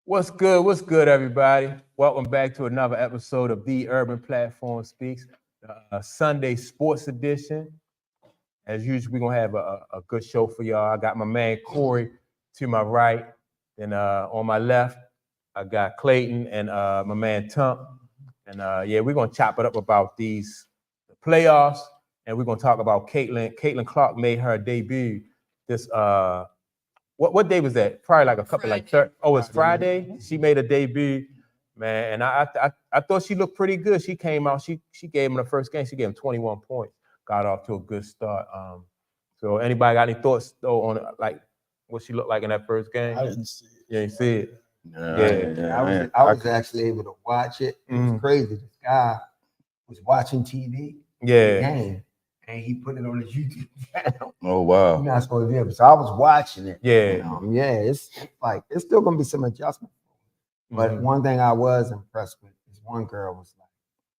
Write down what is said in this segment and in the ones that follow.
What's good? What's good, everybody? Welcome back to another episode of The Urban Platform Speaks, Sunday Sports Edition. As usual, we're going to have a good show for y'all. I got my man Corey to my right, and on my left, I got Clayton and my man Tump. And we're going to chop it up about these playoffs, and we're going to talk about Cailin. Caitlin Clark made her debut this what day was that? Probably like a couple Friday. It's Friday. She made a debut, man, and I thought she looked pretty good. She came out. She gave him the first game. She gave him 21 points. Got off to a good start. So anybody got any thoughts though on like what she looked like in that first game? I didn't see it. You didn't see it? I was actually able to watch it. It was crazy. This guy was watching TV. Game. And he put it on his YouTube channel. Oh wow! You're not supposed to be able. So I was watching it. It's like it's still gonna be some adjustment. But one thing I was impressed with is one girl was like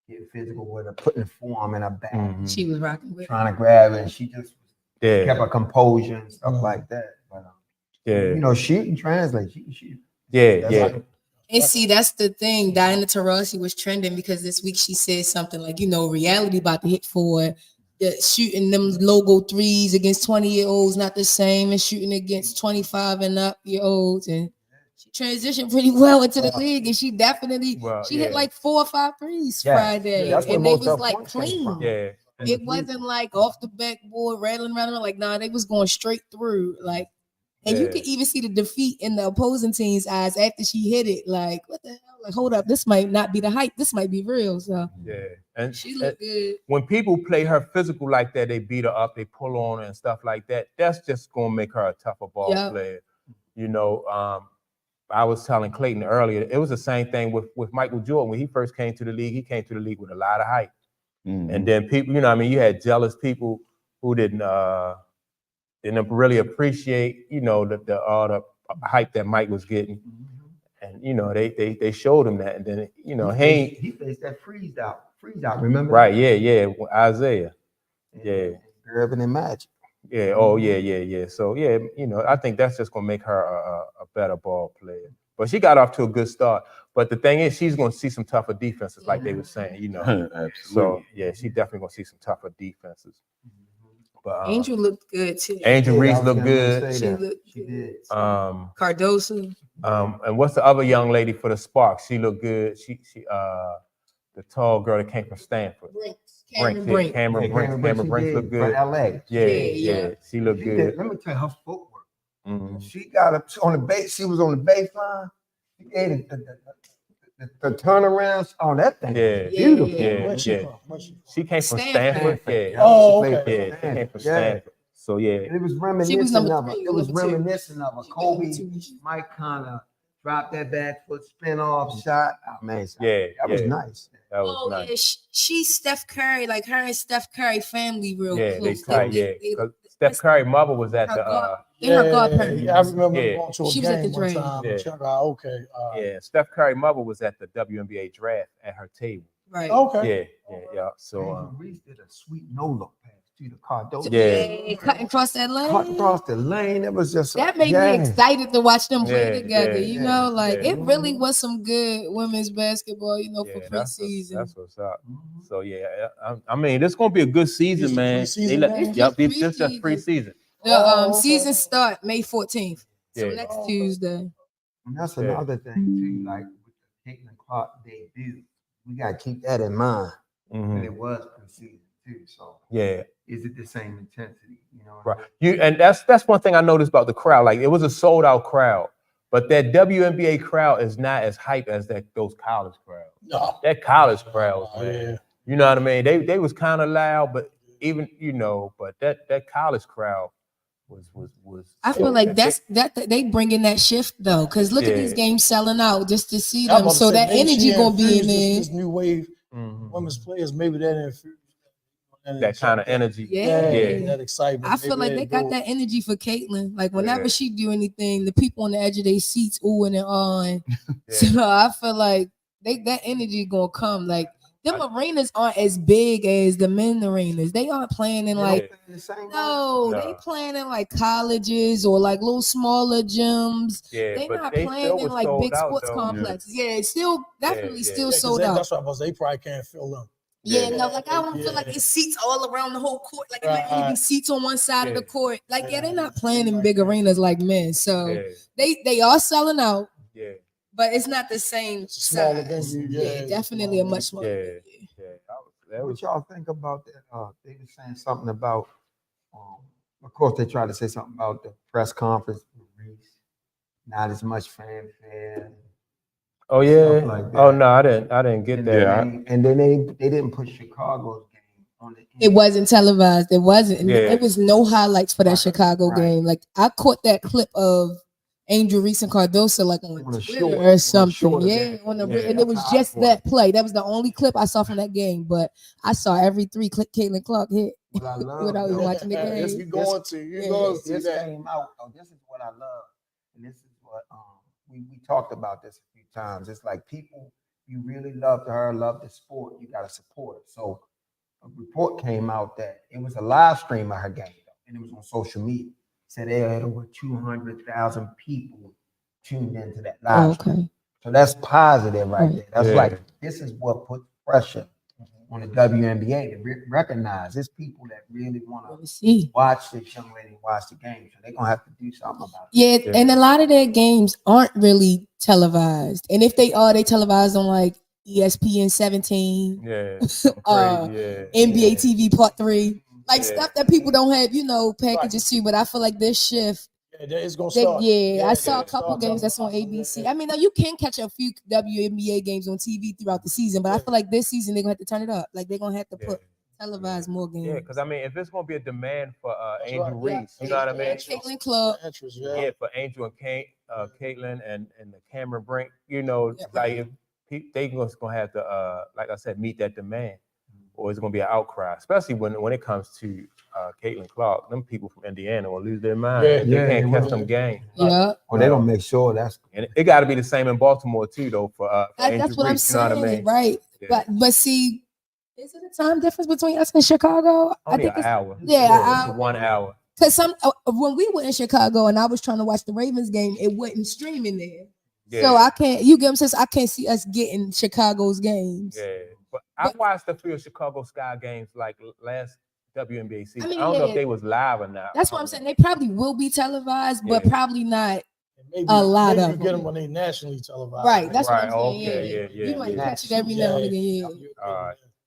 getting physical with her, putting the forearm in her back. She was rocking with trying to grab it, and she just kept her composure and stuff like that. But shooting translates. She And see, that's the thing. Diana Taurasi was trending because this week she said something like, reality about to hit forward. Shooting them logo threes against 20-year-olds not the same as shooting against 25 and up year olds. And she transitioned pretty well into the league, and she definitely hit like 4 or 5 threes Friday, and they was like clean. It wasn't like off the backboard rattling around. Like they was going straight through. Like, and you could even see the defeat in the opposing team's eyes after she hit it. Like, what the hell? Like, hold up, this might not be the hype. This might be real. So and she looked good. When people play her physical like that, they beat her up, they pull on her and stuff like that. That's just gonna make her a tougher ball player. I was telling Clayton earlier, it was the same thing with Michael Jordan. When he first came to the league, he came to the league with a lot of hype. And then people, you had jealous people who didn't really appreciate, all the hype that Mike was getting. And they showed him that, and then he faced that freeze out, remember? Right, Isaiah, Urban and Magic. So I think that's just gonna make her a better ball player. But she got off to a good start. But the thing is, she's gonna see some tougher defenses, like they were saying, Absolutely. So she definitely gonna see some tougher defenses. But Angel looked good too. Angel Reese looked good. She did. Cardoso. And what's the other young lady for the Sparks? She looked good. She the tall girl that came from Stanford. Cameron Brinks looked good. From LA. Yeah. She looked good. Let me tell you her footwork. She got up on the base. She was on the baseline. She gave the turnarounds on that thing. Beautiful. She came from Stanford. Okay. She came from Stanford. So it was reminiscent of it. It was reminiscent of a Kobe. Mike kind of dropped that back foot spin off shot. Amazing. That was nice. That was nice. Yeah, she's Steph Curry, like her and Steph Curry family real close. Because Steph Curry mother was at the I remember going to a game one time. Steph Curry mother was at the WNBA draft at her table. Right. Okay. Yeah. So Reese did a sweet no-look pass to the Cardoso. Cutting across that lane. Cut across the lane. It was just that made me excited to watch them play together. It really was some good women's basketball, for preseason. That's what's up. So I mean, this is gonna be a good season, man. This is just preseason. The season start May 14th. So next Tuesday. And that's another thing too, like with the Caitlin Clark debut. We gotta keep that in mind. And it was preseason too. So is it the same intensity? Right. And that's one thing I noticed about the crowd. Like it was a sold out crowd, but that WNBA crowd is not as hype as those college crowds. No. That college crowd, man. You know what I mean? They was kind of loud, but even but that college crowd was. I feel like that's they bringing that shift though, because look at these games selling out just to see them. So that energy gonna be in there. This new wave, women's players, maybe that kind of energy. That excitement. I feel like they got that energy for Caitlin. Like whenever she do anything, the people on the edge of their seats oohing and ahhing. So I feel like that energy gonna come. Like them arenas aren't as big as the men arenas. They aren't playing in like they playing in like colleges or like little smaller gyms. Yeah, they but not they playing in like big sports complexes. Yeah, it's still definitely still sold out. That's what I was. They probably can't fill them. No, like I don't feel like it's seats all around the whole court. Like it might only be seats on one side of the court. Like they're not playing in big arenas like men. So they are selling out. Yeah. But it's not the same smaller size. venue. Yeah, definitely a much smaller venue. What y'all think about that? They were saying something about, of course, they tried to say something about the press conference with Reese. Not as much fanfare. Oh yeah. Like that. Oh no, I didn't get that. Yeah. And then they didn't put Chicago's game on the. It wasn't televised. It wasn't. It was no highlights for that Chicago game. Like I caught that clip of Angel Reese and Cardoso like on Twitter or something. And it was just that play. That was the only clip I saw from that game. But I saw every 3 Cailin Clark hit when I was watching the game. Yes, This came out. This is what I love, and this is what we talked about this a few times. It's like people you really loved her, love the sport, you got to support it. So a report came out that it was a live stream of her game, and it was on social media. Said they had over 200,000 people tuned into that live stream. So that's positive right there. That's like, this is what puts pressure on the WNBA to recognize there's people that really want to watch this young lady watch the game. So they're going to have to do something about it. Yeah, and a lot of their games aren't really televised. And if they are, they televised on like ESPN 17, NBA TV Part 3. Like stuff that people don't have, packages to. But I feel like this shift, it's gonna start. I saw a couple games that's on ABC. I mean, you can catch a few WNBA games on TV throughout the season, but I feel like this season they're gonna have to turn it up. Like they're gonna have to televise more games. Yeah, because I mean, if it's gonna be a demand for Angel Reese, you know what I mean? Cailin Club. For Angel and Cailin and the Cameron Brink, like if they just gonna have to, like I said, meet that demand. Or it's going to be an outcry, especially when it comes to Cailin Clark. Them people from Indiana will lose their mind. They can't catch them games. Well, they don't make sure that's. And it got to be the same in Baltimore too, though. For that's what I'm saying, you know what I mean? Right? Yeah. But see, is it a time difference between us and Chicago? Only I think an hour. Yeah, it's 1 hour. Because when we were in Chicago and I was trying to watch the Ravens game, it wasn't streaming there. Yeah. So I can't. You get what I'm saying? I can't see us getting Chicago's games. Yeah. But I watched a few Chicago Sky games like last WNBA season. I don't know if they was live or not. That's what I'm saying. They probably will be televised, but probably not a lot of them. Get them when they nationally televised. Right. That's what I'm saying. Okay. You might catch it every now and again.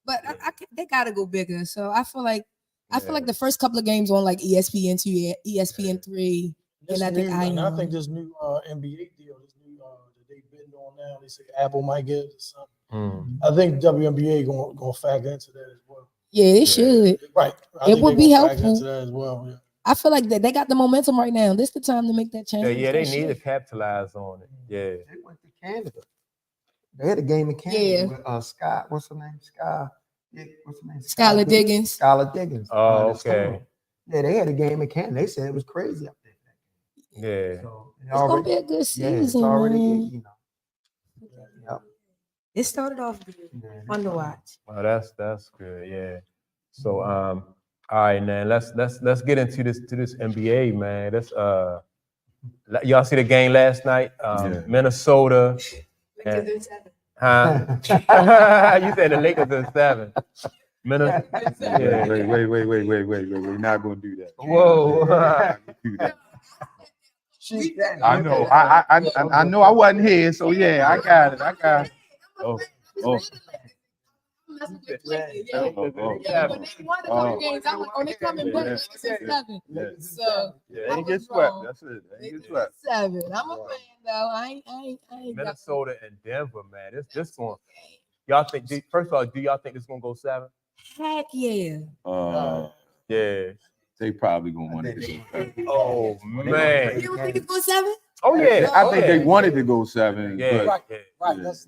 But they gotta go bigger. So I feel like the first couple of games on like ESPN 2, ESPN 3, and I think this new NBA deal, this new that they bidding on now, they say Apple might get it or something. I think WNBA gonna factor into that as well. Yeah, they should. Right. It would be helpful. Into that as well. Yeah. I feel like they got the momentum right now. This is the time to make that change. Yeah, they need to capitalize on it. Yeah. They went to Canada. They had a game in Canada with Scott. What's her name? What's her name? Skylar Diggins. Skylar Diggins. Oh, okay. Yeah, they had a game in Canada. They said it was crazy up there. Yeah. So it's gonna be a good season. Yeah, it's already, It started off good. Fun to watch. Oh, that's good. Yeah. So all right, man. Let's get into this NBA, man. That's y'all see the game last night? Minnesota. Lakers in 7. Huh? You said the Lakers in 7. Minnesota. Yeah. Wait. We're not gonna do that. Whoa. I know. I know I wasn't here, so yeah, I got it. Oh. When they won a couple games, I'm like, they coming back. Lakers in 7. So they get swept. That's it. They get swept. 7. I'm a fan though. I ain't Minnesota and Denver, man. This one. Y'all think? First of all, do y'all think it's gonna go 7? Heck yeah. Yeah. They probably gonna want it to go 7. Oh man. You don't think it's going 7? Oh yeah. I think they wanted to go 7. Yeah. Right.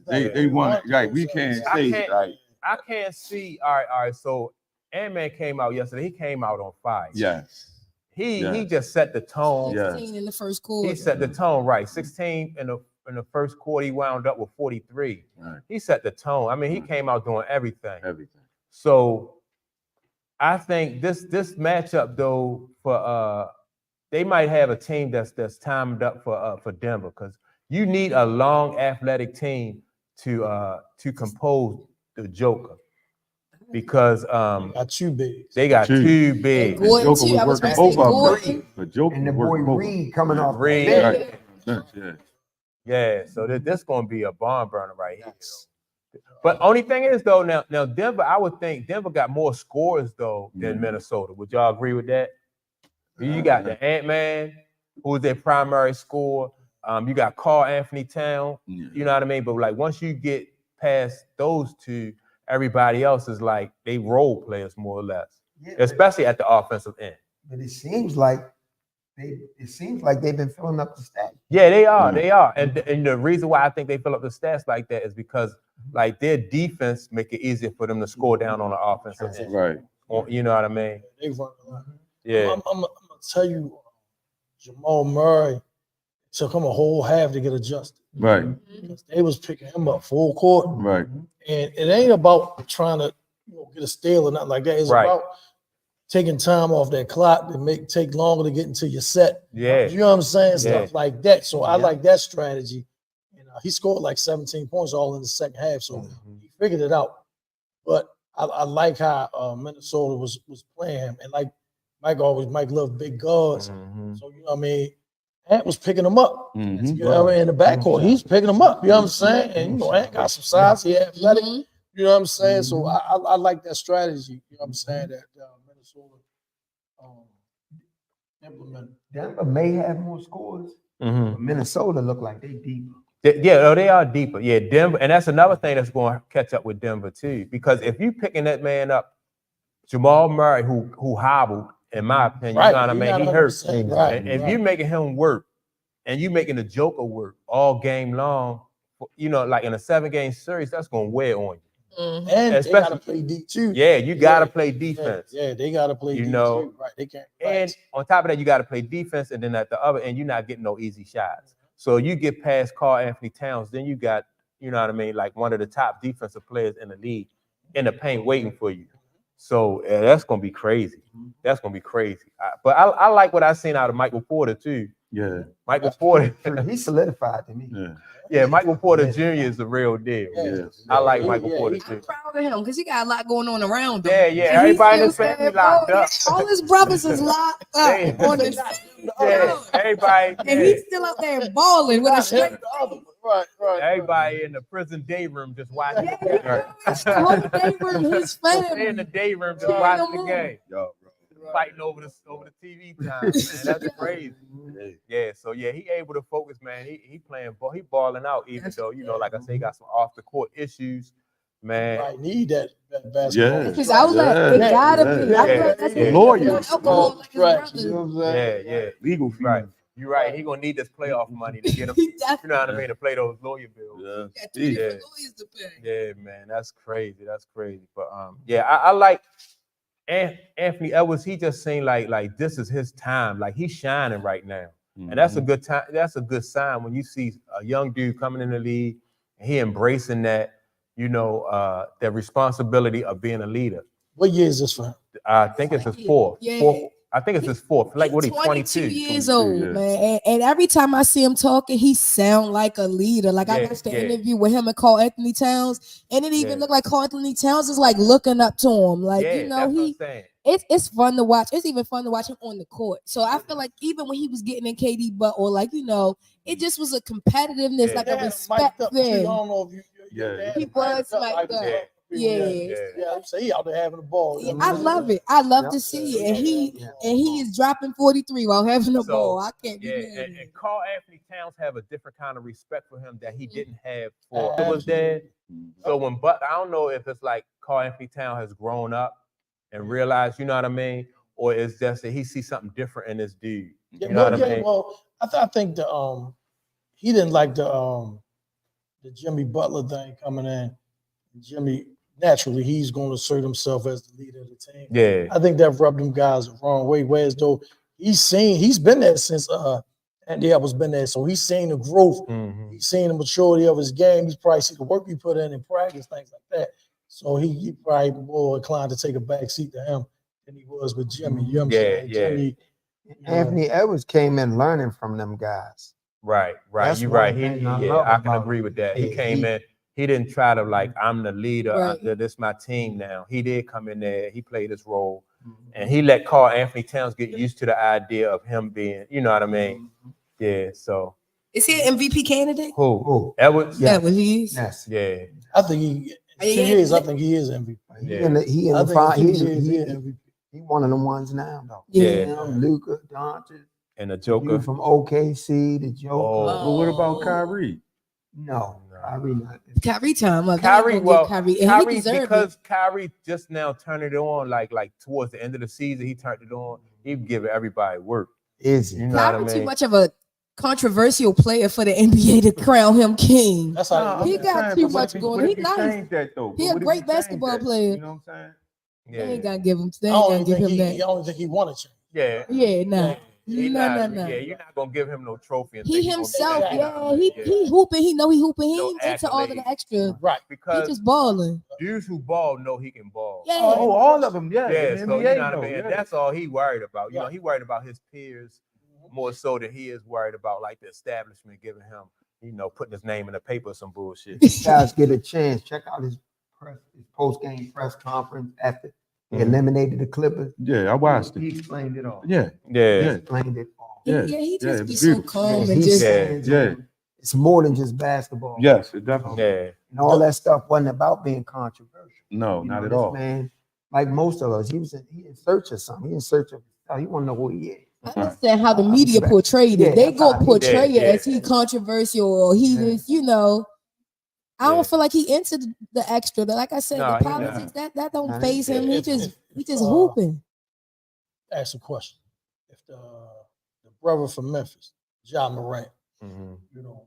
They want it. Like we can't say like. I can't see. All right. So Ant-Man came out yesterday. He came out on fire. Yes. He just set the tone. 16 in the first quarter. He set the tone right. 16 in the in the first quarter, he wound up with 43. Right. He set the tone. I mean, he Right. came out doing everything. Everything. So I think this matchup though they might have a team that's timed up for Denver because you need a long athletic team to compose the Joker because Got two bigs. they got two And bigs. Gordon Joker too. was I was working gonna say both of them. Gordon. But Joker And the was boy working both of them. Reed coming off the Reed. bench. Right. Yeah. Yeah, so this gonna be a barn burner right here. But only thing is though, now Denver, I would think Denver got more scores though than Minnesota. Would y'all agree with that? You got the Ant-Man, who's their primary scorer. You got Karl Anthony Towns. You know what I mean? But like once you get past those two, everybody else is like they role players more or less, Yeah, especially at the offensive end. but it seems like they've been filling up the stats. Yeah, they are. They are. And the reason why I think they fill up the stats like that is because like their defense make it easier for them to score down on the offensive end. Right. You know what I mean? They run a lot. Yeah. I'm gonna tell you, Jamal Murray took him a whole half to get adjusted. Right. Because they was picking him up full court. Right. And it ain't about trying to get a steal or nothing like that. It's about taking time off that clock to take longer to get into your set. Yeah. You know what I'm saying? Yeah. Stuff like that. So I like that strategy. And he scored like 17 points all in the second half. So he figured it out. But I like how Minnesota was playing him. And like Mike loved big guards. So, you know what I mean? Ant was picking them up. You know what I mean? In the backcourt, he's picking them up. You know what I'm saying? And, you know, Ant got some size. He athletic. You know what I'm saying? So I like that strategy. You know what I'm saying? That Minnesota implemented. Denver may have more scores, but Minnesota look like they deeper. Yeah, they are deeper. Yeah, Denver, and that's another thing that's going to catch up with Denver too. Because if you picking that man up, Jamal Murray, who hobbled, in my opinion, you know what I mean? He hurt. Right. And if you making him work, and you making the Joker work all game long, you know, like in a 7-game series, that's going to wear on you. And they got to play D too. Yeah, you got to play defense. Yeah, they got to play you D know, too. Right, they can't. And on top of that, you got to play defense, and then at the other end, you're not getting no easy shots. So you get past Karl Anthony Towns, then you got, you know what I mean, like one of the top defensive players in the league in the paint waiting for you. So that's gonna be crazy. That's gonna be crazy. But I like what I seen out of Michael Porter too. Yeah. Michael Porter. He solidified to me. Yeah, Michael Porter Jr. is the real deal. I like Michael Porter too. I'm proud of him because he got a lot going on around him. Yeah. Everybody in his family locked up. All his brothers is locked up on his. Everybody. And he's still out there balling with a straight. Right. Everybody in the prison day room just watching. The whole day room, his family. In the day room just watching the game. Fighting over the TV time. Man. That's crazy. Yeah, so yeah, he able to focus, man. He playing ball, he balling out, even though, you know, like I say, he got some off the court issues, man. I need that basketball. Because I was like, it gotta be. I feel like that's a lawyer. Alcohol, like his Right. brother. You know what I'm saying? Yeah. Legal fees. Right. You're right. He gonna need this playoff money to get him, you know what I mean, to play those lawyer bills. Got 2 different lawyers to pay. Yeah, man, that's crazy. But yeah, I like Anthony Edwards. He just seemed like this is his time. Like he's shining right now, and that's a good time. That's a good sign when you see a young dude coming in the league and he embracing that, you know, that responsibility of being a leader. What year is this for him? I think it's his fourth. Yeah. I think it's his fourth. Like what? He's 22 years old, man. And every time I see him talking, he sound like a leader. Like I watched the interview with him and Karl Anthony Towns, and it even looked like Karl Anthony Towns is like looking up to him. Like, you know, it's fun to watch. It's even fun to watch him on the court. So I feel like even when he was getting in KD butt, or like, you know, it just was a competitiveness, like a respect thing. I don't know if you he was like that. Yeah. So he out there having the ball. Yeah, I love it. I love to see it. And he is dropping 43 while having the ball. I can't be mad. And Karl Anthony Towns have a different kind of respect for him that he didn't have for was dead. So when I don't know if it's like Karl Anthony Towns has grown up and realized, you know what I mean, or it's just that he sees something different in this dude. You know what I mean? Well, I think he didn't like the Jimmy Butler thing coming in. Jimmy, naturally, he's going to assert himself as the leader of the team. Yeah. I think that rubbed them guys the wrong way. Whereas though he's been there since Andy Edwards been there, so he's seen the growth. Mhm. He's seen the maturity of his game. He's probably seen the work he put in practice, things like that. So he probably more inclined to take a back seat to him than he was with Jimmy. You know what I'm saying? Yeah. Jimmy, Anthony Edwards came in learning from them guys. Right. That's You're one right. thing I Yeah, love I can about agree him. with that. He Yeah, came in. He didn't try to like, I'm the leader. Right. This is my team now. He did come in there. He played his role, Mm-hmm. and he let Carl Anthony Towns get used to the idea of him being, you know what I mean? Yeah. So Is he an MVP candidate? who? Edwards? Yeah. That was he is. Yes. Yeah. I think he. Yeah. 2 years, I think he is MVP. He Yeah. in the he in I the think five. in 2 He, years, he, he he, MVP. he one of them ones now though. Yeah. Him, Luka Doncic, And the dude Joker. from OKC, the Joker. Oh. But what about Kyrie? No, Kyrie not. Kyrie time. Kyrie, Kyrie, well, Kyrie, and Kyrie, he deserved because it. Kyrie just now turned it on, like towards the end of the season, he turned it on. He giving everybody work. Is You it? know what I Kyrie too mean? much of a controversial player for the NBA to crown him king. That's how Nah, He I'm got saying, too but what much if going. what if He he nice. changed that though? He But a what if great changed basketball that? player. You know what I'm saying? They ain't Yeah. gonna give him. They I ain't don't gonna give think him he. I that. don't think he wanted to. Yeah. Yeah, nah. He No, not, no, no. Yeah, you're not gonna give him no trophy. And He think he gonna do himself, that. yeah, he hooping. He know he hooping. He No ain't into all of the accolades. extra. Right. He Because just balling. dudes who ball know he can ball. Yeah. Oh, all of them, yeah. Yeah, In the so you NBA, know what I though, mean? And yeah. that's all he worried about. You know, Right. he worried about his peers more so than he is worried about like the establishment giving him, you know, putting his name in the paper or some bullshit. You guys get a chance, check out his post game press conference after they Mhm. eliminated the Clippers. Yeah, I watched He it. explained it all. Yeah, Yeah. He yeah. explained it all. Yeah, Yeah, he yeah, just be it's so beautiful. calm And and he just stands Yeah. on it's more than just basketball. Yes, it definitely. Yeah. And all that stuff wasn't about being controversial. No, You not know, at this all. man, like most of us, he in search of something. He in search of he want to know who he is. I understand how the I media respect- portrayed yeah, it. They that's go how he- portray Yeah, it as yeah. he controversial or he Yeah. just, you know. I Yeah. don't feel like he into the extra. Like I said, No, the he politics that don't Nah, phase him. if- He if- just if, hooping. Ask a question. If the brother from Memphis, Ja Morant, Mhm. you know,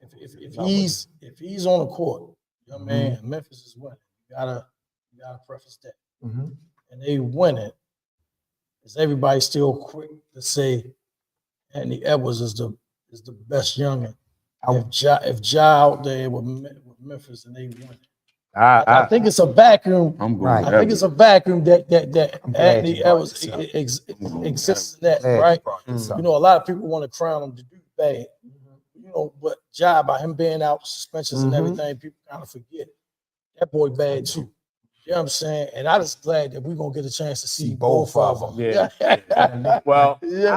if he's on the court, young man, Memphis is winning. You gotta preface that. Mhm. And they win it. Is everybody still quick to say Anthony Edwards is the best youngin? If Ja out there with Memphis and they win it. I think it's a vacuum. I'm going. Right. with I think it's a vacuum that I'm glad Anthony you brought Edwards this up. exists in that, Glad you right? brought this up. You know, a lot of people want to crown him to do bad. You know, but Ja, by him being out, suspensions and Mhm. everything, people kind of forget. That boy bad too. You know what I'm saying? And I'm just glad that we're gonna get a chance to see both of them. Yeah. Well, Yeah.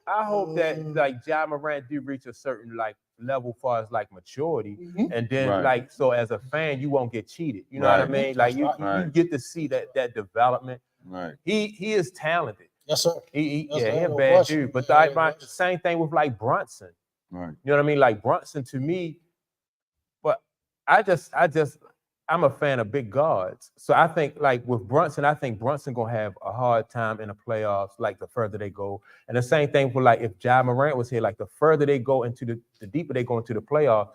I hope that like Ja Morant do reach a certain like level far as like maturity, Mhm. and then Right. like so as a fan you won't get cheated. You know what I Right. mean? Like you Right. get to see that development. Right. He is talented. Yes, sir. He That's he a no bad question. dude. But Yeah, like yeah, the same thing with like Brunson. Right. You know what I mean? Like Brunson to me, but I'm a fan of big guards. So I think like with Brunson, I think Brunson gonna have a hard time in the playoffs, like the further they go. And the same thing for like if Ja Morant was here, like the further they go into the deeper they go into the playoff,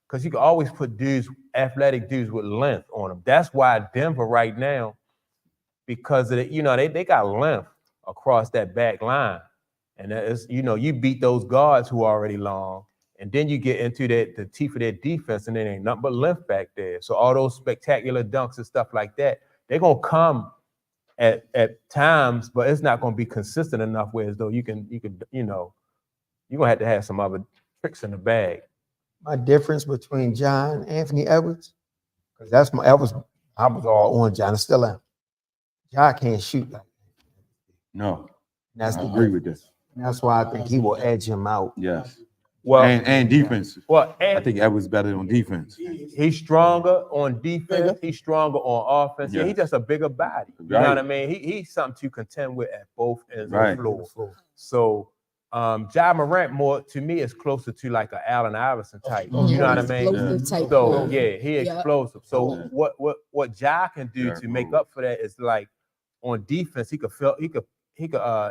because you can always put dudes, athletic dudes with length on them. That's why Denver right now, because of the, you know, they got length across that back line. And it's, you know, you beat those guards who are already long, and then you get into the teeth of their defense, and then ain't nothing but length back there. So all those spectacular dunks and stuff like that, they're gonna come at times, but it's not gonna be consistent enough where as though you can, you know, you're gonna have to have some other tricks in the bag. My difference between John and Anthony Edwards, because I was all on John, and still am. John can't shoot like that. No, That's I the agree with this. That's why I think he will edge him out. Yes. Well, And defense. well, I think Edwards better on defense. he's stronger on defense. He's stronger on offense. Yeah, Yes. he's just a bigger body. You know Right. what I mean? He's something to contend with at both ends Right. of the floor. So Ja Morant more to me is closer to like an Allen Iverson type. Oh, You know what I Explosive mean? type So player. yeah, he Yeah. explosive. So Yeah. what Ja can do Yeah, to make cool. up for that is like on defense, he could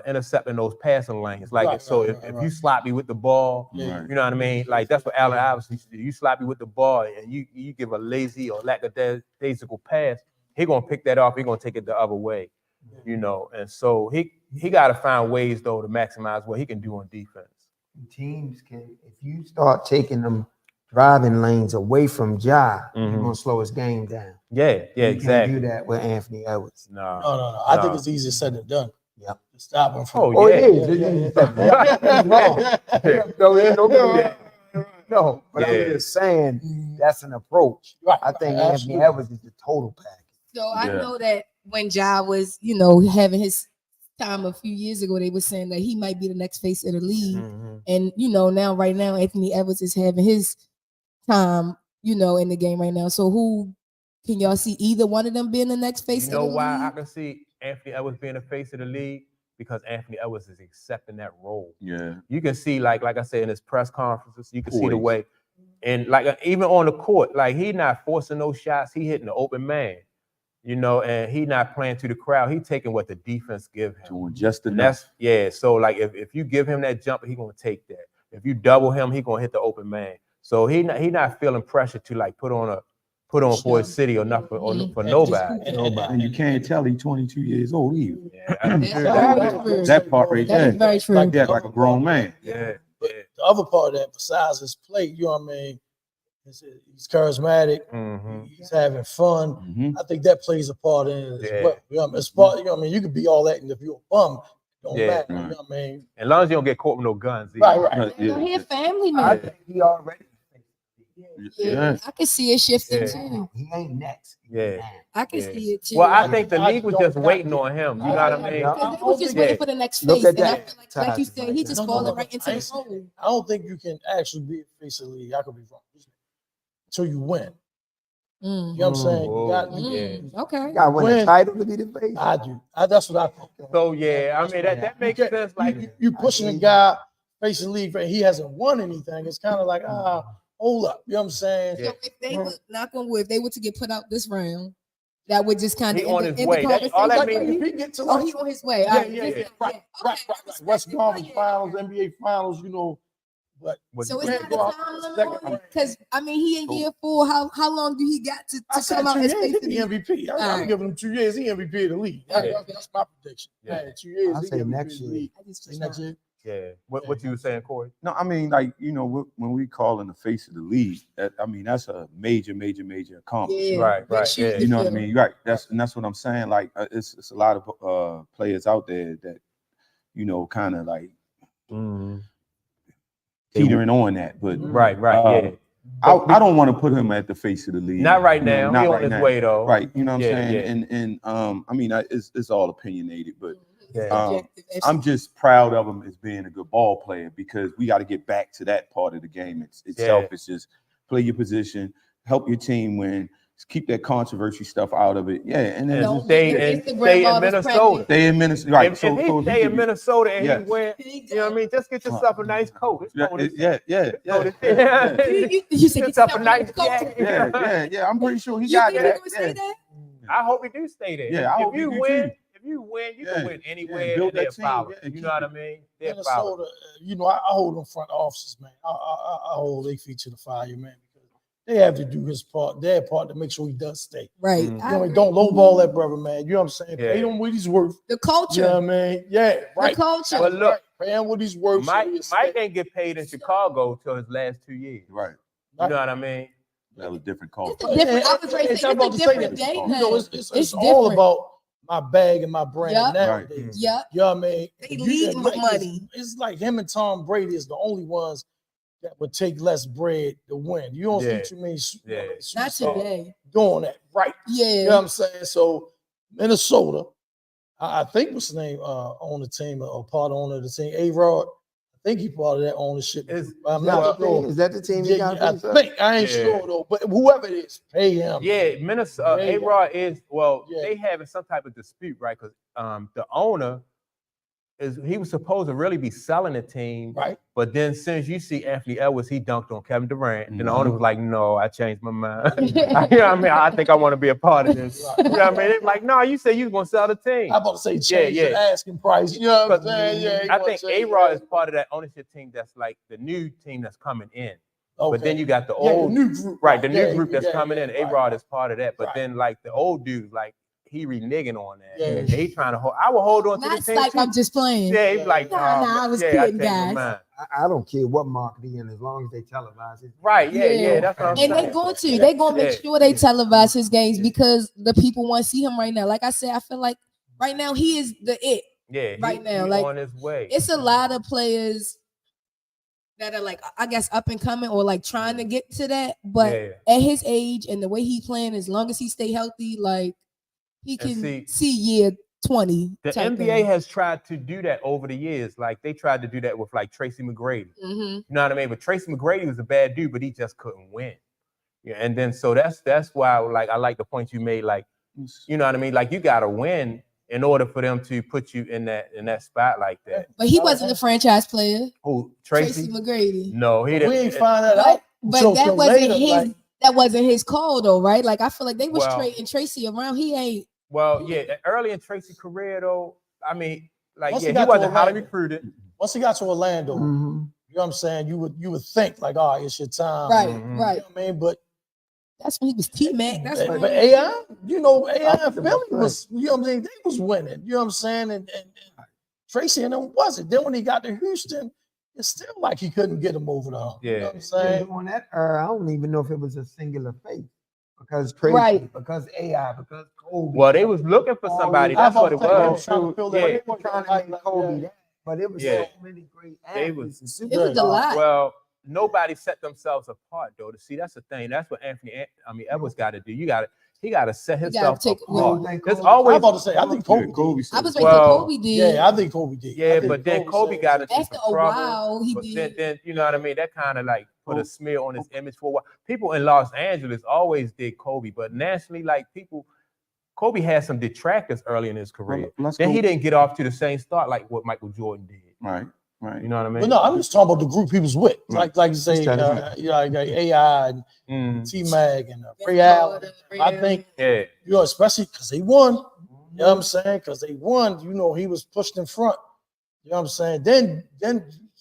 intercept in those passing lanes. Like Right, so right, if right. you sloppy with the ball, Yeah. you know what I mean? Like that's what Allen Iverson used to do. You sloppy with the ball and you give a lazy or lackadaisical pass, he gonna pick that off, he gonna take it the other way. You know, and so he gotta find ways though to maximize what he can do on defense. teams can, if you start taking them driving lanes away from Ja, you're Mhm. gonna slow his game down. Yeah, You can't exactly. do that with Anthony Edwards. No. No. I think No. it's easier said than done. Yep. To stop him from. Oh, Oh, yeah. it is. It is. No, there's no Yeah. no, but I'm Yeah. just saying that's an approach. Right, I think right, Anthony absolutely. Edwards is the total package. So I Yeah. know that when Ja was, having his time a few years ago, they were saying that he might be the next face of the league. Mhm. And right now, Anthony Edwards is having his time, in the game right now. So who can y'all see either one of them being the next face You know of the why I league? can see Anthony Edwards being the face of the league? Because Anthony Edwards is accepting that role. Yeah. You can see, like I said, in his press conferences, you can see the Poise. way, and even on the court, like he not forcing those shots, he hitting the open man, and he not playing to the crowd. He taking what the defense give him. Doing just And enough. so like if you give him that jumper, he gonna take that. If you double him, he gonna hit the open man. So he not feeling pressure to like put on for his city or not for nobody. And you can't tell he's 22 years old either. Yeah, That's true. very true. That part right That there. is very true. Yeah, like a grown man. Yeah, But the other part of that, besides his play, you know what I mean, he's charismatic, Mhm. he's having fun. Mhm. I think that plays a part in it as Yeah. well. You know what I mean? It's part, you could be all that, and if you're a bum, it don't Yeah. matter. Right. You know what I mean? As long as you don't get caught with no guns. either. Right. He a family I man. think he already. Yeah. I can see it shifting Yeah. too. He ain't next. Yeah. I can Yeah. see it too. Well, I think the I league was don't just got waiting it. on him. You know what I mean? Yeah. Because they was just Yeah. waiting for the next Look face, at and I that. feel like you Ties said, right he there. just No, falling no, right into I the ain't- hole. I don't think you can actually be a face of the league. I could be wrong. Until you win. You know what I'm saying? You got, Yeah. Okay. You gotta win a When- title to be the face. I do. That's what I think. So yeah, I mean that makes You sense. get- Like you pushing a guy facing league, he hasn't won anything. It's kind of like, hold up. You know what I'm saying? Yeah. So if they were, knock on wood, if they were to get put out this round, that would just kind of He on his way. That's all that means. If he get to Oh, he on his way. Yeah, All right, yeah, this- yeah. Right. Okay. West Conference Finals, NBA Finals, but So you it's can't not go a out time limit second on it? round. Because I mean, he in year 4. How long do he got to I said come out 2 and years, face he the the MVP. I'm Alright. giving him 2 years. He MVP of the league. Yeah. That's my prediction. Yeah. Yeah, 2 years. I'll he say MVP next of the year. league. I just Say next year. Yeah. What you were saying, Corey? No, I mean, like, when we call in the face of the league, that's a major accomplishment. Yeah. Right, Big right, shoes yeah. to You know what I fill. mean? Right. That's what I'm saying. Like, it's a lot of players out there that, kind of like teetering on that. But Right, yeah. I don't want to put him at the face of the league. Not right now. Not He on right his now. way though. Right. You know what I'm Yeah, saying? yeah. And I mean, it's all opinionated, but Yeah. Subjective. I'm just proud of him as being a good ball player, because we got to get back to that part of the game itself. Yeah. It's just play your position, help your team win, keep that controversy stuff out of it. Yeah, and then And just stay in Minnesota. stay in Minnesota. Right. If he stay in Minnesota and Yeah. he win, you know what I mean? Just get yourself a nice coat. It's Yeah, cold as- yeah. You said Get yourself a nice coach. jacket. Yeah. I'm pretty sure he You got think he that. gonna say that? I hope he do stay there. Yeah, I hope if you he do win, too. you Yeah, can win anywhere. yeah, build and they're that team, power. yeah, You keep know what I it. mean? They're power. Minnesota, I hold them front offices, man. I hold their feet to the fire, man, because they have to do their part to make sure he does stay. Right. Mm. I agree. Don't lowball that brother, man. You know what I'm saying? Yeah. Pay him what he's worth. The You culture. know what I mean? Yeah, right. The culture. But look, Pay him what he's worth. Mike so he'll stay. ain't get paid in Chicago till his last 2 years. Right. You know what I mean? That was a different It's culture. a different. I was ready to It's say about it's to a say different that. day You now. know, it's It's all different. about my bag and my brand Yup. nowadays. Yeah. You know what I mean? They leading with money. It's like him and Tom Brady is the only ones that would take less bread to win. You don't Yeah. see too many Yeah. Not superstars today. doing that, right? Yeah. You know what I'm saying? So Minnesota, I think what's his name on the team or part owner of the team, A-Rod. I think he part of that ownership. I'm not sure. Is that the team he got? I think I ain't Yeah. sure though, but whoever it is, pay him. Yeah, Minnesota. Yeah. A-Rod is Yeah. they having some type of dispute, right? Because the owner he was supposed to really be selling the team, Right. but then since you see Anthony Edwards, he dunked on Kevin Durant, and the owner was like, "No, I changed my mind." You know what I mean? I think I want to be a part of this. You know what I mean? They're like, "No, you said you was gonna sell the team." I'm about to say change the asking price. You know what I'm saying? Yeah. he I wanna think change A-Rod it. is part of that ownership team that's like the new team that's coming in. Okay. But then you got the Yeah, old new group. right, the Yeah, new group that's yeah, coming yeah, in. right, A-Rod is part of that. But right. then like the old dudes, like he reneging on that. Yeah. And he trying to hold. I will hold on to the That's team like too. I'm just playing. Yeah, he be like, Nah, I was yeah, kidding, I changed my guys. mind. I don't care what market he in as long as they televise it. Right, yeah, Yeah. that's what I'm And saying. they going to. They gonna make Yeah. sure they televise his games because the people want to see him right now. Like I said, I feel like right now he is the it. Yeah, Right now, he like, on his way. It's a lot of players that are like, I guess, up and coming or like trying to get to that. But Yeah. at his age and the way he playing, as long as he stay healthy, like he And can see, see year 20. The type NBA thing. has tried to do that over the years. Like they tried to do that with like Tracy McGrady. Mm-hmm. You know what I mean? But Tracy McGrady was a bad dude, but he just couldn't win. Yeah, and then so that's why like I like the point you made. Like, you know what I mean? Like you gotta win in order for them to put you in that spot like that. But he wasn't a franchise player. Who, Tracy Tracy? McGrady. No, he didn't. We ain't find that out. But that till wasn't later, his. like- That wasn't his call though, right? Like I feel like they was Well- trading Tracy around. He ain't. Well, yeah, early in Tracy's career though, I mean, like Once yeah, he he got to wasn't highly Orlando. recruited. Once he got to Orlando, Mm-hmm. you know what I'm saying? You would think like, all right, it's your time. Right, Mhm. right. You know what I mean? But That's when he was T-Mac. That's when but AI, you know, AI I and Philly was, you know what I'm saying? They was winning. You know what I'm saying? And Tracy and them wasn't. Then when he got to Houston, it's still like he couldn't get him over the hump. You know Yeah. what I'm saying? On that era, I don't even know if it was a singular face because Tracy, Right. because AI, because Kobe. Well, they was looking for somebody. That's what it was. Trying to fill Yeah. that. trying to make Kobe that, but it was Yeah. so many great They athletes. was- and It was a superstars. lot. Well, nobody set themselves apart though. To see, that's the thing. That's what Edwards got to do. He got to set He himself gotta take- apart. Well, There's I'm always about to say, I think Kobe. Kobe did. said I was it. waiting for Well, Kobe did. Yeah, I think Kobe did. Yeah, I think but then Kobe said- got into After some a trouble. while, he But did. then you know what I mean. That kind of like put a smear on his image for a while. People in Los Angeles always did Kobe, but nationally, like Kobe had some detractors early in his career. Let's Then go. he didn't get off to the same start like what Michael Jordan did. Right, right. You know what I mean? But no, I'm just talking about the group he was with. Right. Like you say, Just tell us. you know, like AI and Mhm. T-Mag and Ray Allen. I think, Yeah. you know, especially because they won. You know what I'm saying? Because they won, you know, he was pushed in front. You know what I'm saying? Then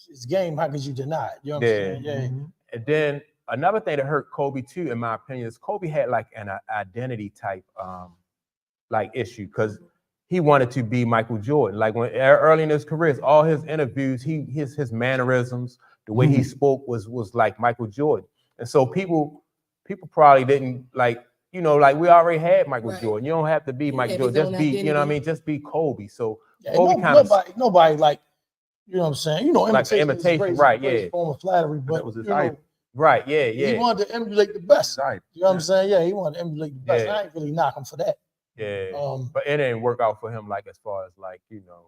his game, how could you deny it? You know what I'm saying? Yeah. And then another thing that hurt Kobe too, in my opinion, is Kobe had like an identity type like issue because he wanted to be Michael Jordan. Like when early in his career, all his interviews, his mannerisms, the way he spoke was like Michael Jordan. And so people probably didn't like, you know, like we already had Michael Right. Jordan. You don't have to be Michael had Jordan. his Just own be, you know what I identity. mean? Just be Kobe. So Yeah, Kobe kind of nobody like, you know what I'm saying? You know, Like the imitation, is imitation, crazy, right, crazy yeah. form of flattery, but That was his you know, idol. right, yeah, he yeah, wanted to emulate the best. Right. You know what I'm saying? Yeah, he wanted to emulate the best. Yeah. I ain't really knock him for that. yeah. But But it didn't work out for him, like as far as like, you know.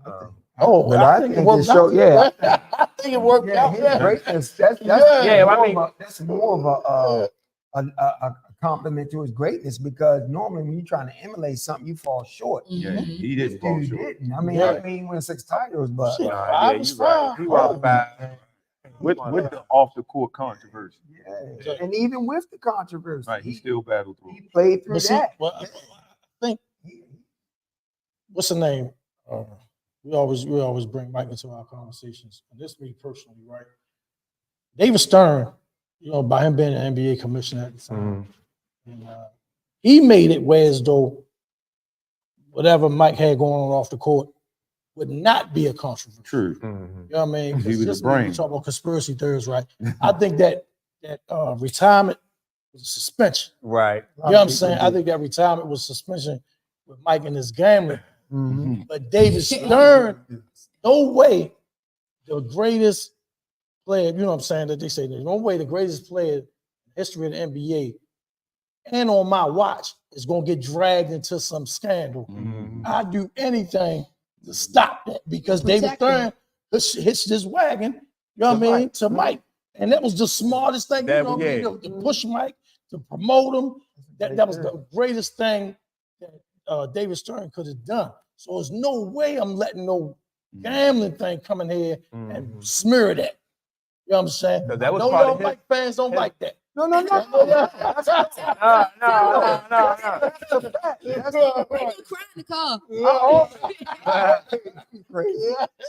But I think it it worked showed- out. yeah. I think it worked out. his Yeah. greatness. That's Yeah, I mean- that's more of a compliment to his greatness because normally when you're trying to emulate something, you fall short. Yeah, Mhm. he This didn't fall dude short. didn't. I mean, Yeah. I mean, he won 6 titles, but Shit. Nah, I yeah, was you right. fine. He was fine. With the off the court controversy. yeah. And even with the controversy, Right, he still battled through. he played through But see, that. well, I think what's the name? We always bring Mike into our conversations. And this me personally, right? David Stern, you know, by him being an NBA commissioner at the time, and, he made it where as though whatever Mike had going on off the court would not be a controversy. True. You know what I mean? He was 'Cause the this brain. we talk about conspiracy theories, right? I think that retirement was a suspension. Right. You know what I'm saying? I think that retirement was suspension with Mike and his gambling. Mhm. But David Stern, no way the greatest player, you know what I'm saying, that they say there's no way the greatest player in the history of the NBA and on my watch is going to get dragged into some scandal. Mhm. I'd do anything to stop that because David Protect him. Stern hitched his wagon, you know what I mean, to Mike. And that was the smartest thing, you That know was- what I mean, to push Mike, to promote him. That was the greatest thing that David Stern could have done. So there's no way I'm letting no gambling thing come in here and smear that. You know what I'm saying? 'Cause that was I know part y'all of his- Mike fans don't his- like that. No. No. Why you crying in the car?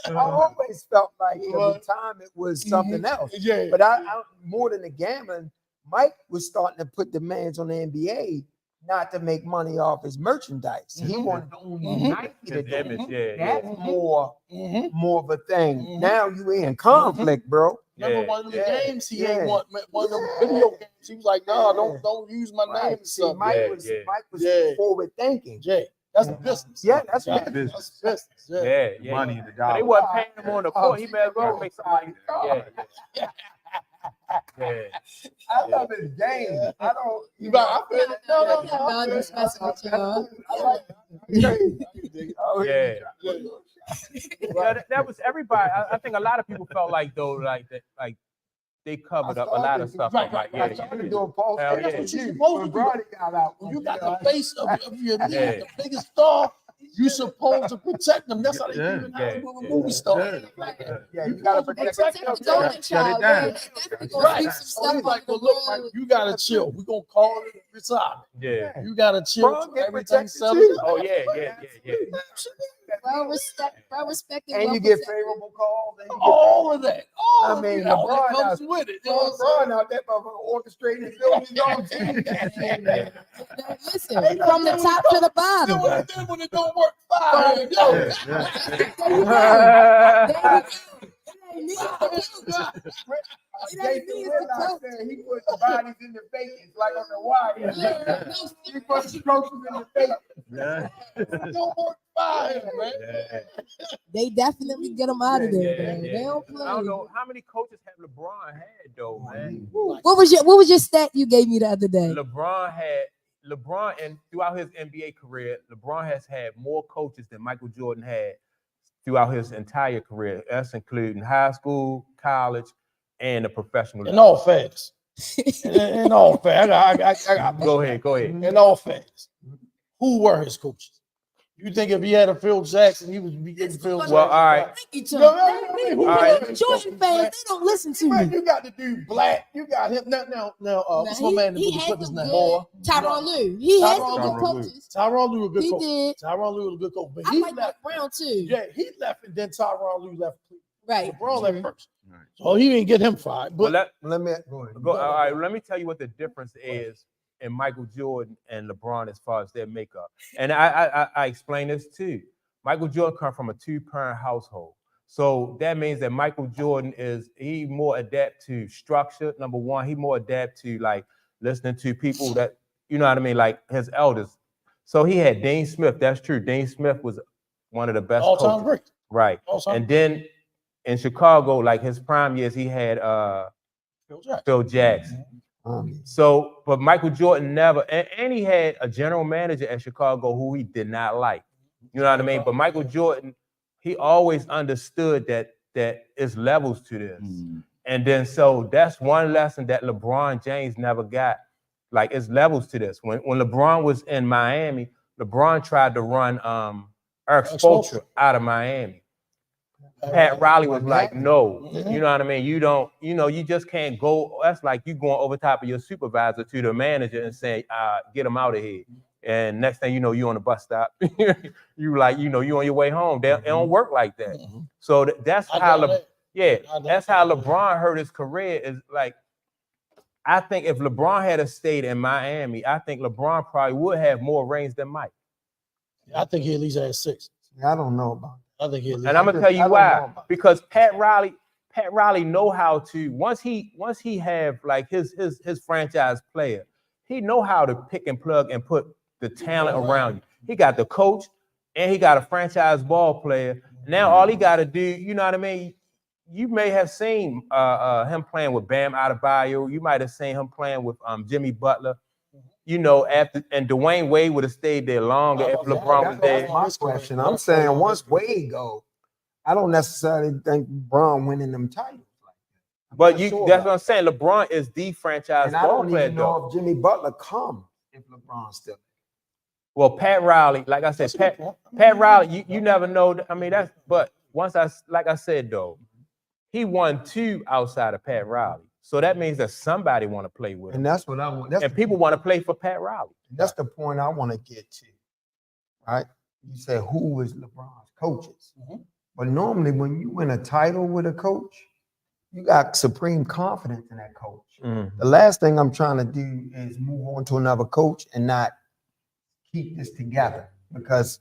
I always felt like the retirement was something else. Yeah. But I more than the gambling, Mike was starting to put demands on the NBA not to make money off his merchandise. He wanted to own Nike to His do it. image, yeah. That's more of a thing. Mhm. Now you in conflict, bro. Remember Yeah, one of the yeah, games he yeah. ain't one of the video games. He was like, "No, Yeah. don't use my name Right. and See, stuff." Mike Yeah, was yeah. Mike was Yeah. forward thinking. Jay, that's the business. Yeah, that's Yeah, business. that's business. Yeah. Yeah, The yeah. money and the So dollar. they wasn't paying him on the court. He may as well make some money. Yeah, yeah. I love his game. I don't. You got, I feel it. No, no, Yeah, no. I'm just messing with y'all. Oh, Yeah. Yeah. Yeah, that was everybody. I think a lot of people felt like though, like that, like they covered up a lot of stuff. Right, I'm like, right, yeah, I started yeah. doing post. Hell That's yeah. what you're supposed to do. Brody got out. When you got the face of your league, Yeah. the biggest star, you supposed to protect them. That's how they do in Yeah, Hollywood yeah. movie stars. Yeah, you gotta protect Protect yourself. the golden Shut it child. down. Man. They definitely gonna Right. speak some So stuff he's like, on well, the look, world. Mike, you gotta chill. We're gonna call it retirement. Yeah. You gotta chill. Bro, till get everything protected settles too. down. Oh yeah, yeah, yeah, yeah. Well respected. And well you get protected. favorable calls. And you get All of that. All I of mean, that. All LeBron that comes with it. You know what I'm LeBron saying? out there orchestrating and building his own team. Listen, from the top to the bottom. Then when it don't work, fire. There you go. It ain't me, it's the coach. It ain't me, Jason it's the Whitlock coach. said he put the bodies in the vacants like on the wire. Yeah, He put the coaches in the vacants. Yeah. Don't work, fire, man. Yeah. They definitely get them out of there, Yeah, man. yeah. They don't play. I don't know how many coaches have LeBron had though, man. What was your stat you gave me the other day? LeBron and throughout his NBA career, LeBron has had more coaches than Michael Jordan had throughout his entire career. That's including high school, college, and the professional In level. all fairness. In all fairness. I got Go ahead. In all fairness. Who were his coaches? You think if he had a Phil Jackson, he would be getting Phil Jackson? Well, all right. Thank No, you, no, John. no, no, Who all are right. Jordan fans? They don't listen to Man, me. you got to do black. You got him now. What's my man? he That had put his some name? good. Tyronn Lue. He had some good Tyronn Lue. coaches. Tyronn Lue was a good He coach. did. Tyronn Lue was a good coach, but I he like Mike left. Brown too. Yeah, he left, and then Tyronn Lue left. Right. LeBron left first, Right. so he didn't get him fired. Well, But Let me go ahead. all right, let me tell you what the difference is in Michael Jordan and LeBron as far as their makeup. And I explain this too. Michael Jordan come from a two-parent household. So that means that Michael Jordan he more adept to structure. Number one, he more adept to like listening to people that, you know what I mean, like his elders. So he had Dean Smith. That's true. Dean Smith was one of the best all-time coaches. great. Right. All-time And then in Chicago, like his prime years, he had Phil Jackson. Phil Jackson. So, but Michael Jordan never, and he had a general manager at Chicago who he did not like. You know what I mean? But Michael Jordan, he always understood that it's levels to this. And then so that's one lesson that LeBron James never got. Like it's levels to this. When LeBron was in Miami, LeBron tried to run Eric Spoelstra out of Miami. Pat Riley was like, no, you know what I mean? You just can't go. That's like you going over top of your supervisor to the manager and saying, get him out of here. And next thing you know, you on the bus stop. you on your way home. It don't work like that. So that's how that's how LeBron hurt his career. Is like, I think if LeBron had stayed in Miami, I think LeBron probably would have more rings than Mike. I think he at least had 6. I don't know about I think he at least. And I'm gonna tell you why. Because Pat Riley know how to once he have like his franchise player, he know how to pick and plug and put the talent around you. He got the coach and he got a franchise ball player. Now all he got to do, you know what I mean? You may have seen him playing with Bam Adebayo. You might have seen him playing with Jimmy Butler. You know, and Dwayne Wade would have stayed there longer if LeBron was there. That's my question. I'm saying once Wade go, I don't necessarily think LeBron winning them titles. But that's what I'm saying. LeBron is the franchise And I ball don't player, even know though. if Jimmy Butler come if LeBron's still. Well, Pat Riley, like I said, Pat Riley, you never know. I mean, but like I said, though, he won 2 outside of Pat Riley. So that means that somebody want to play with him. And that's what I want. And people want to play for Pat Riley. That's the point I want to get to. Right? You said who is LeBron's coaches? But normally when you win a title with a coach, you got supreme confidence in that coach. The last thing I'm trying to do is move on to another coach and not keep this together because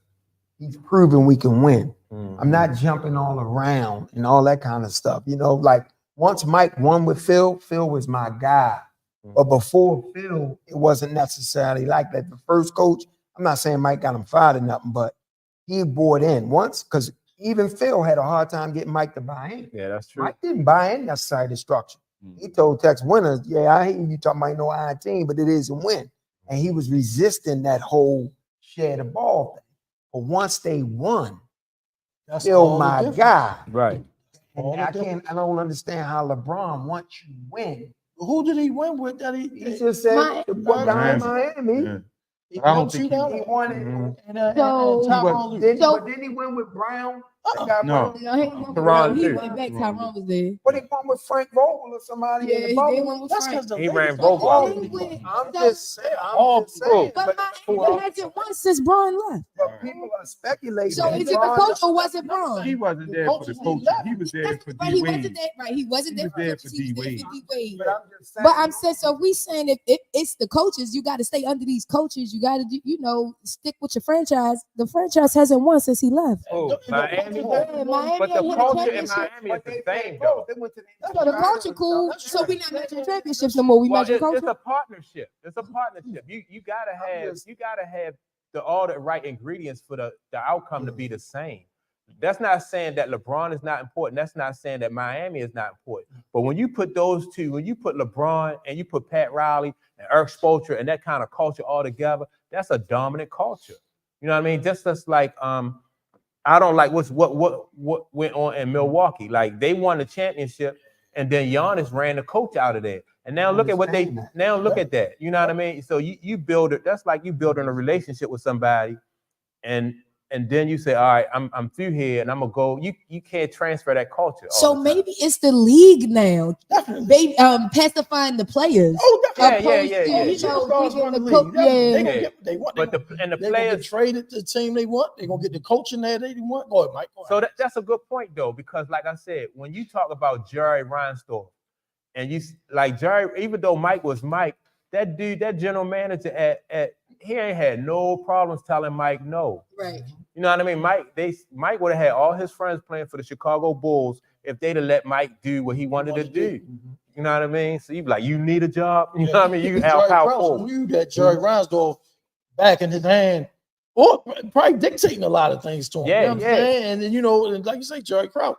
he's proven we can win. Mhm. I'm not jumping all around and all that kind of stuff. You know, like once Mike won with Phil, Phil was my guy. But before Phil, it wasn't necessarily like that. The first coach, I'm not saying Mike got him fired or nothing, but he bought in once because even Phil had a hard time getting Mike to buy in. Yeah, that's true. Mike didn't buy in necessarily the structure. He told Tex winners, yeah, I hear you talking about no iron team, but it is a win. And he was resisting that whole share the ball thing. But once they won, That's Phil all the my difference. guy. Right. All And the I don't understand how LeBron, once you win, Who did he win with? That he just said the boy down in Miami. Yeah. he But I don't helped think you he- down. He won it. Mhm. And So- Tyrone Lue. But didn't he win with Brown? That guy No. Brown? No, he went Teron he too. went back. Tyrone was there. But he won with Frank Vogel or somebody Yeah, in the he bubble. did one with That's Frank. because the He Lakers ran got Vogel all out. the He went- I'm So- just saying. But Miami hasn't won since Braun left. But people are speculating. So that is it the LeBron- coach or was it Braun? He wasn't The there for the coaches, he coaching. left. He was there for Right, D he wasn't Wade. there. Right, he wasn't He there was for there coaches, for he was there D-Wade. for D-Wade. But I'm just saying. But I'm saying, so if we saying if it's the coaches, you got to stay under these coaches. You got to, stick with your franchise. The franchise hasn't won since he left. Oh, Miami. Yeah, Miami But the ain't hit a culture in championship. Miami is the same, though. They went to So the culture cool. So we not measuring championships no more. We Well, measure it's culture. a partnership. It's a partnership. You gotta have all the right ingredients for the outcome to be the same. That's not saying that LeBron is not important. That's not saying that Miami is not important. But when you put those two, when you put LeBron and you put Pat Riley and Eric Spoelstra and that kind of culture all together, that's a dominant culture. You know what I mean? Just like I don't like what went on in Milwaukee. Like they won the championship, and then Giannis ran the coach out of there. And now look at what they now look at that. You know what I mean? So you build it. That's like you building a relationship with somebody, and then you say, all right, I'm through here, and I'm gonna go. You can't transfer that culture. all So the time. maybe it's the league now. They pacifying the players. Oh, definitely. Yeah. Opposed to, Superstars giving run the the league. coach. They Yeah. gonna Yeah. get what they want. But the they gonna get players. traded to the team they want. They're gonna get the coaching there they want. Go ahead, Mike. Go So ahead. that's a good point though, because like I said, when you talk about Jerry Reinsdorf, and you like Jerry, even though Mike was Mike, that dude, that general manager at he ain't had no problems telling Mike no. Right. You know what I mean? Mike would have had all his friends playing for the Chicago Bulls if they'd have let Mike do what he wanted to do. You know what I mean? So you be like, you need a job. You know what I mean? You have Jerry power Krause forward. knew that Jerry Reinsdorf back in his hand, or probably dictating a lot of things to him. Yeah, You know what I'm saying? And then and like you say, Jerry Krause,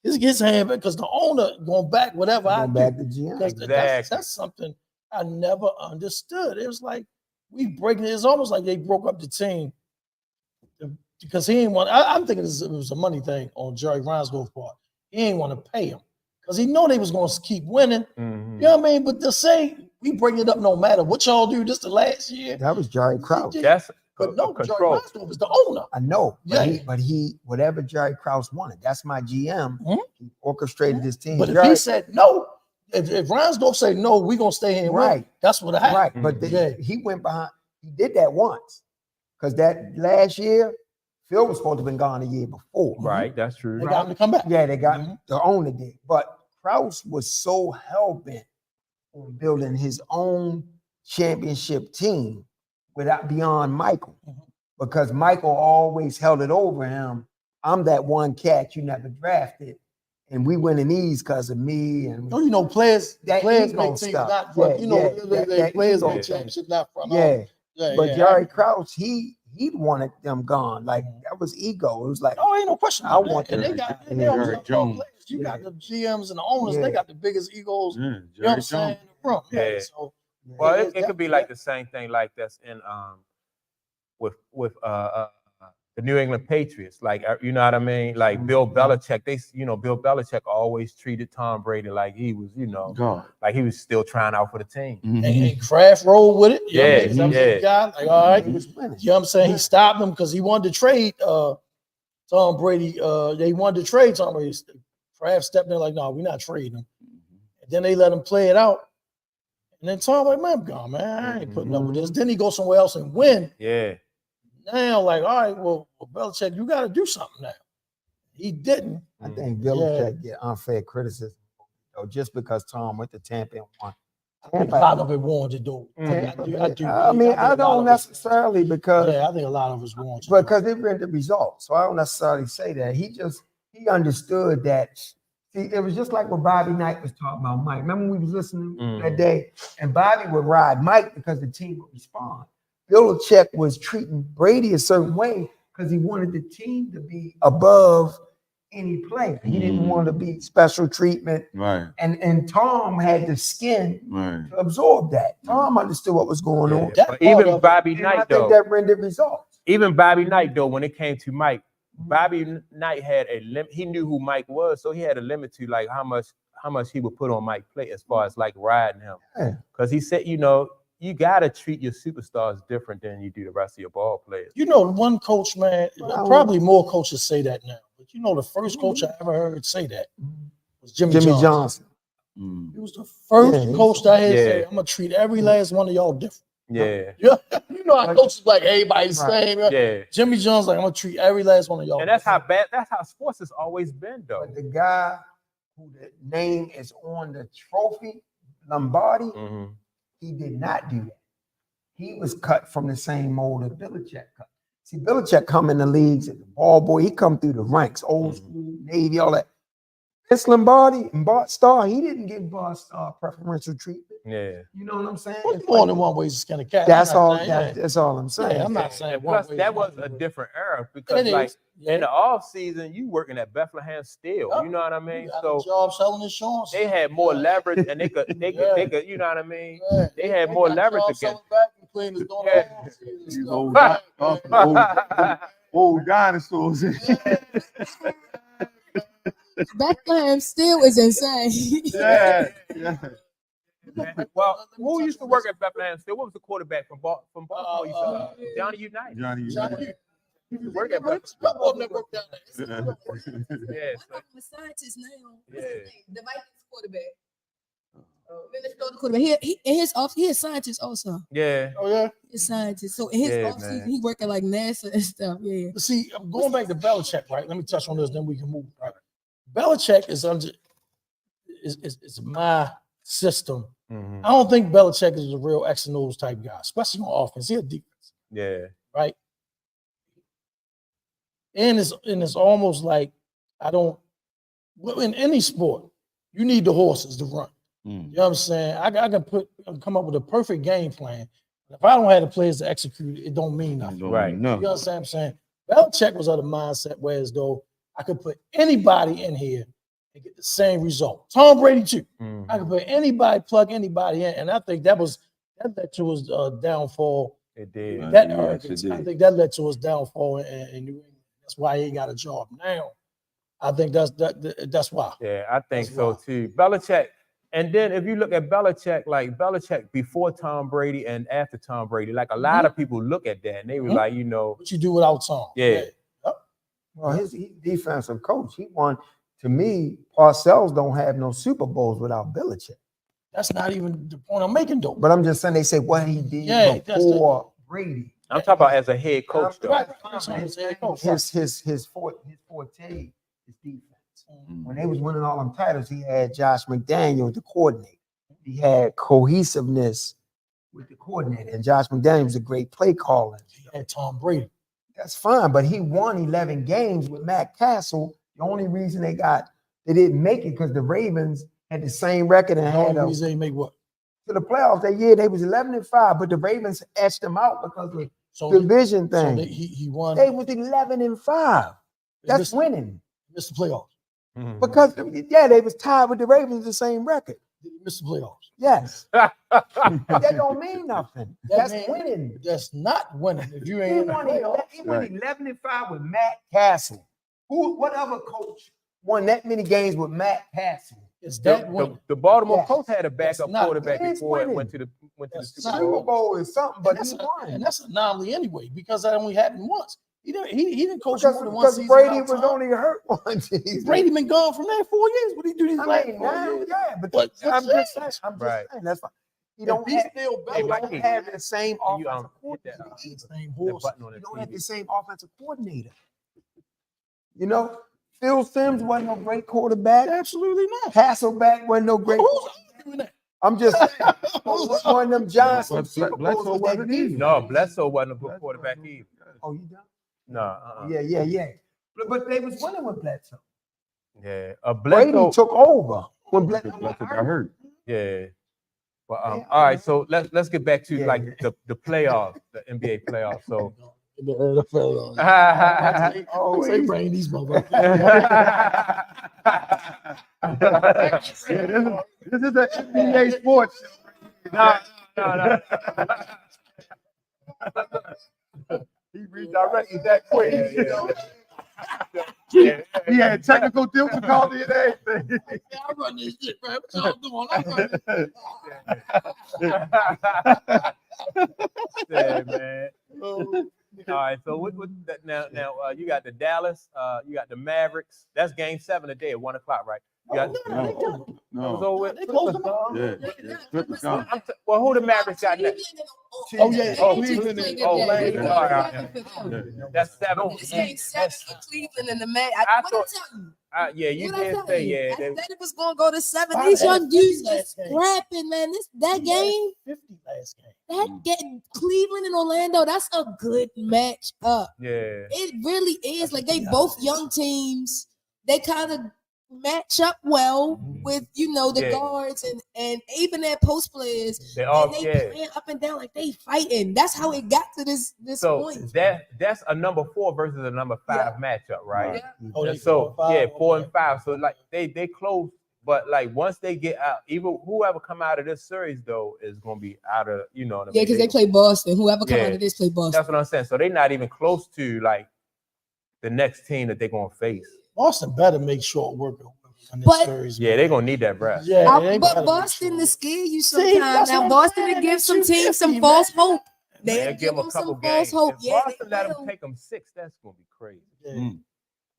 his hand because the owner going back whatever I Going do. back to GM. Because Exactly. that's something I never understood. It was like we breaking it. It's almost like they broke up the team because he didn't want. I'm thinking it was a money thing on Jerry Reinsdorf's part. He didn't want to pay him because he know they was going to keep winning. Mhm. You know what I mean? But to say we bring it up no matter what y'all do, this the last year. That was Jerry Krause. That's But no, Jerry control. Reinsdorf was the owner. I know, Yeah. but he whatever Jerry Krause wanted, that's my GM. Mhm. He orchestrated his team. But if Jerry- he said no, if Reinsdorf said no, we gonna stay here and win. Right. That's what happened. right, but Yeah. he went behind. He did that once because that last year, Phil was supposed to have been gone the year before. Right, that's true. They got him to come back. Yeah, they got Mhm. the owner did, but Krause was so hell bent on building his own championship team without beyond Michael, Mhm. because Michael always held it over him. I'm that one cat you never drafted, and we winning these because of me. And No, players That players ego make teams stuff. not from, Yeah, that players ego make thing. championships not from yeah, yeah, but yeah. Jerry Krause, he wanted them gone. Like that was ego. It was like, Oh, ain't no question. I about want that. And them. they got And they don't Jerry just Jones. players. You got Yeah. the GMs and the owners. Yeah. They got the biggest egos. Yeah, You know what Jerry I'm saying? Jones. In the room. Yeah. So Well, yeah, it could be like the same thing like that's in with the New England Patriots. Like you know what I mean? Like Bill Belichick, Bill Belichick always treated Tom Brady like he was, God. like he was still trying out for the team. and Kraft rolled with it. You know what I mean? 'Cause that was Yeah, his guy. Like, all right. he was winning. You know what I'm saying? He stopped him because he wanted to trade Tom Brady. They wanted to trade Tom Brady. Kraft stepped in like, no, we're not trading him. And then they let him play it out. And then Tom like, man, I'm gone, man. I ain't putting up with this. Then he goes somewhere else and win. Yeah. Now, like, all right, well Belichick, you got to do something now. He didn't. I think Belichick get unfair criticism, just because Tom went to Tampa and won. I think a lot of it warranted though. I mean, I don't necessarily because Yeah, I think a lot of it's warranted. because it read the results. So I don't necessarily say that. He understood that. See, it was just like what Bobby Knight was talking about Mike. Remember when we was listening that day? And Bobby would ride Mike because the team would respond. Belichick was treating Brady a certain way because he wanted the team to be above any player. He didn't want to be special treatment. Right. And Tom had the skin Right. to absorb that. Tom understood what was going on. But even Bobby And I Knight, think though, that rendered results. even Bobby Knight, though, when it came to Mike, Bobby Knight had a limit. He knew who Mike was, so he had a limit to like how much he would put on Mike plate as far as like riding him. Yeah. Because he said, you know, you gotta treat your superstars different than you do the rest of your ball players. You know, one coach, man, probably more coaches say that now. But you know, the first coach I ever heard say that was Jimmy Johnson. He was the first coach that I had said, I'm gonna treat every last one of y'all different. Yeah. Yeah. You know how coaches like everybody's saying, right? Yeah. Jimmy Johnson like, I'm gonna treat every last one of y'all. And that's how sports has always been, though. But the guy who the name is on the trophy, Lombardi, he did not do that. He was cut from the same mold that Belichick cut. See, Belichick come in the leagues as a ball boy. He come through the ranks, old school, Navy, all that. It's Lombardi and Bart Starr. He didn't give Bart Starr preferential treatment. Yeah. You know what I'm saying? What's more than one way to skin a cat? That's all. That's all I'm saying. Yeah, I'm not saying And one plus, way that is was one a way. different era because, like, in the off season, you working at Bethlehem Steel. Yep. You know what I mean? You got So a job selling insurance. they had more leverage, and they could, you know what I mean? They had more leverage against. These old dinosaurs. Bethlehem still is insane. Yeah. Well, who used to work at Bethlehem Steel? What was the quarterback from Baltimore? Johnny Unitas. Johnny. He used to work at Bethlehem. Yeah. So, I'm a scientist now. Yeah. The Vikings quarterback. Minnesota quarterback. He in his off, he is scientist also. yeah. Oh yeah. He's a scientist. So in his Yeah, off season, man. he working like NASA and stuff. Yeah. But see, I'm going back to Belichick, right? Let me touch on this, then we can move. Right? Belichick is my system. I don't think Belichick is a real X and O's type guy, especially on offense. He a defense, Yeah. right? And it's almost like in any sport, you need the horses to run. You know what I'm saying? I can come up with a perfect game plan. If I don't have the players to execute it, it don't mean nothing. Right. You understand what I'm saying? Belichick was of the mindset whereas though I could put anybody in here and get the same result. Tom Brady too. I could put anybody, plug anybody in, and I think that led to his downfall. It did. That Yes, arrogance, it did. I think that led to his downfall in New England. That's why he ain't got a job now. I think that's why. Yeah, I think That's so why. too. Belichick. And then if you look at Belichick, like Belichick before Tom Brady and after Tom Brady, like a lot of people look at that and they were like, you know, What you do without Tom? Yeah. Well, he's defensive coach. He won. To me, Parcells don't have no Super Bowls without Belichick. That's not even the point I'm making, though. But I'm just saying they say what he did before Brady. I'm talking about as a head coach though. Right. His forte is defense. When they was winning all them titles, he had Josh McDaniel the coordinator. He had cohesiveness with the coordinator, and Josh McDaniel was a great play caller. He had Tom Brady. That's fine, but he won 11 games with Matt Castle. The only reason they didn't make it because the Ravens had the same record and had The reason they make what? to the playoffs that year. They was 11-5, but the Ravens etched them out because of the division thing. So he won. They was 11-5. That's winning. Missed the playoffs. Because they was tied with the Ravens the same record. Did he miss the playoffs? Yes. But that don't mean nothing. That's winning. That's not winning. If you He ain't in the won playoffs. 11-5 with Matt Castle. What other coach won that many games with Matt Castle? Is that winning? The Baltimore Yes. Colts had a backup not- quarterback it is before it winning. went to the That's Super not- Bowl. Super Bowl is something, but he And won. that's an anomaly anyway, because that only happened once. He didn't coach more than one Because season. Brady without was Tom. only hurt one season. Brady been gone from that 4 years. What did he do these last 4 now, years? yeah, but But I'm just saying. Right. That's fine. He If don't he's have, still they better, don't have the same You, offensive hit that, coordinator. same that horse. button on You the don't have TV. the same offensive coordinator. You know, Phil Simms wasn't no great quarterback. Absolutely not. Hasselback wasn't no great. Who's arguing that? I'm just saying, one of them Johnson But Super Bledsoe Bowls with wasn't that either. defense. No, Bledsoe wasn't a good quarterback either. Oh, you done? No, Yeah. But they was winning with Bledsoe. yeah. Brady Bledsoe, took over when Bledsoe got hurt. yeah. But Yeah, all right, so let's get back to Yeah, like yeah. the playoffs, the NBA playoffs. So In the NFL. yeah, Oh, say bring these motherfuckers. This is the NBA sports. no. He redirected that quick. Yeah. He had technical difficulty and everything. I run this shit, man. What y'all doing? I run this. Yeah, man. All right, so what now? You got the Dallas, you got the Mavericks. That's game 7 today at 1:00, right? You got, No. that was over with? They closed them out. Yeah. Clippers gone. Well, who the Mavericks got next? Oh, yeah. Oh, Cleveland and- and Orlando. All right. Yeah. That's 7. It's game 7 for Cleveland and the Mets. I What I thought- tell you? Yeah, you What I did tell say, you? yeah. I they- said it was gonna go to 7. Five These had young dudes 50 are last game. scrapping, man. That game, 50 last game. that getting Cleveland and Orlando, that's a good match up. Yeah. It really is. Like they both young teams. They kind of match up well with the Yeah. guards and even their post players. They all, And they yeah. playing up and down like they fighting. That's how it got to this So point. that's a number 4 versus a number 5 matchup, right? Yeah. Oh, they And so 4 and 5, 4 and okay. 5. So like they close, but like once they get out, even whoever come out of this series though is gonna be out of what I Yeah, mean? because they play Boston. Whoever come Yeah. out of this play Boston. That's what I'm saying. So they're not even close to like the next team that they're gonna face. Boston better make short work of in this But- series. Yeah, they're gonna need that breath. Yeah, they But better make Boston sure. to scare you See, sometimes. that's Now what I'm Boston saying. to give They some shoot teams some 50, false man. hope. They'll They'll give give them a them couple some false games. hope. If Yeah, Boston they let them will. take them 6, that's gonna be crazy. Yeah.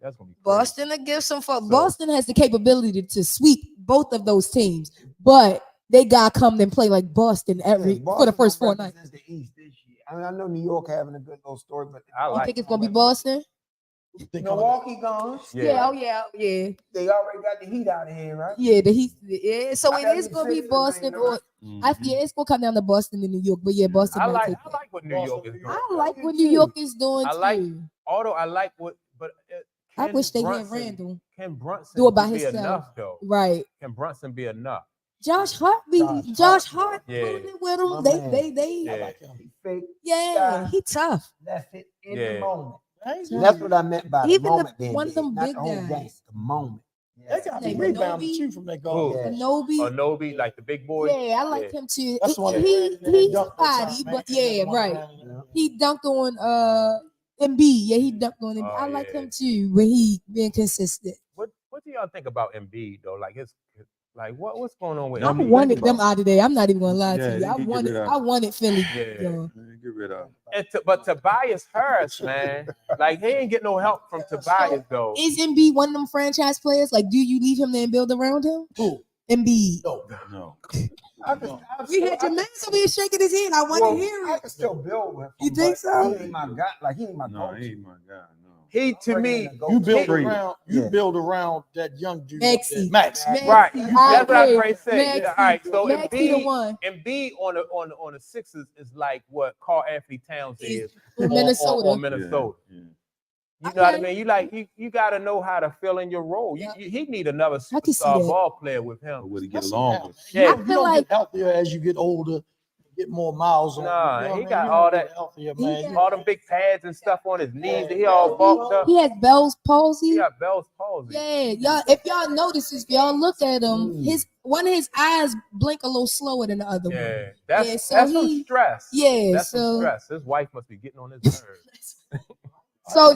That's gonna be crazy. Boston to give some false. So- Boston has the capability to sweep both of those teams, but they gotta come and play like Boston for the Boston first 4 represents nights. the East this year. I mean, I know New York having a good little story, but I You like think it's gonna be Boston? Milwaukee gone. Yeah. yeah. They already got the heat out of here, right? Yeah, yeah. So I it got is the gonna be Sixers, Boston man, or yeah, it's gonna come down to Boston and New York. But yeah, Boston. I might like take I that. like what New York is doing. I like what New York is doing I like- too. Although I like what, but I can wish they had Brunson- Randall. Can Brunson Do it by be himself. enough though? Right. Can Brunson be enough? Josh Hart be Josh Josh Hart, Hart yeah. doing it with him. My They man. Yeah. I like him. He fake yeah, he tough. left it in Yeah. the moment. Right? That's what I meant by the Even the- moment being one of big, them not big the whole guys. game. The moment. They got Like the rebounding Nobi. too from that Who? guard. Yeah. Nobi. Nobi, like the big boy. Yeah, I like him too. That's the one that He's dunked on spotty, top, man. but yeah, right. Yeah. He dunked on Embiid. Yeah, he dunked on him. Oh, I like yeah. him too when he being consistent. What do y'all think about Embiid though? Like what's going on with No, I mean, Embiid? wanted think them about- out of there. I'm not even gonna lie Yeah, to you. they I can get wanted rid of- I wanted Philly. Yeah. Yo. Get rid of. But Tobias Harris, man, like he ain't get no help from Tobias though. Is Embiid one of them franchise players? Like, do you leave him there and build around him? Who? Embiid. No. No. You had your man over here shaking his head. I want to hear I it. can still build with him. You think but so? He ain't my guy. Like he ain't my No, coach. he ain't my guy. No. He to me, You build Traded. around. Yeah. You build around that young dude. Maxey. Max. Maxey. right? I That's what I agree. already said. Maxey. All right, so Maxey the one. Embiid on the Sixers is like what Carl Anthony Towns is From Minnesota. on Minnesota. Yeah. You know what I Okay. mean? You got to know how to fill in your role. He need another I can see superstar that. ball player with But him. would he get That's along now. with? You Yeah. don't- I you feel don't like- get healthier as you get older, get more miles on. Nah, you know he what I got mean? You all don't get that- Healthier, He man. got- You- All them big pads and stuff on his knees. He all bulked up. He has Bell's palsy. He got Bell's palsy. Yeah, y'all. If y'all notice, if y'all look at him, one of his eyes blink a little slower than the other one. Yeah, that's Yeah, so that's some he- stress. Yeah, That's some so stress. His wife must be getting on his nerves.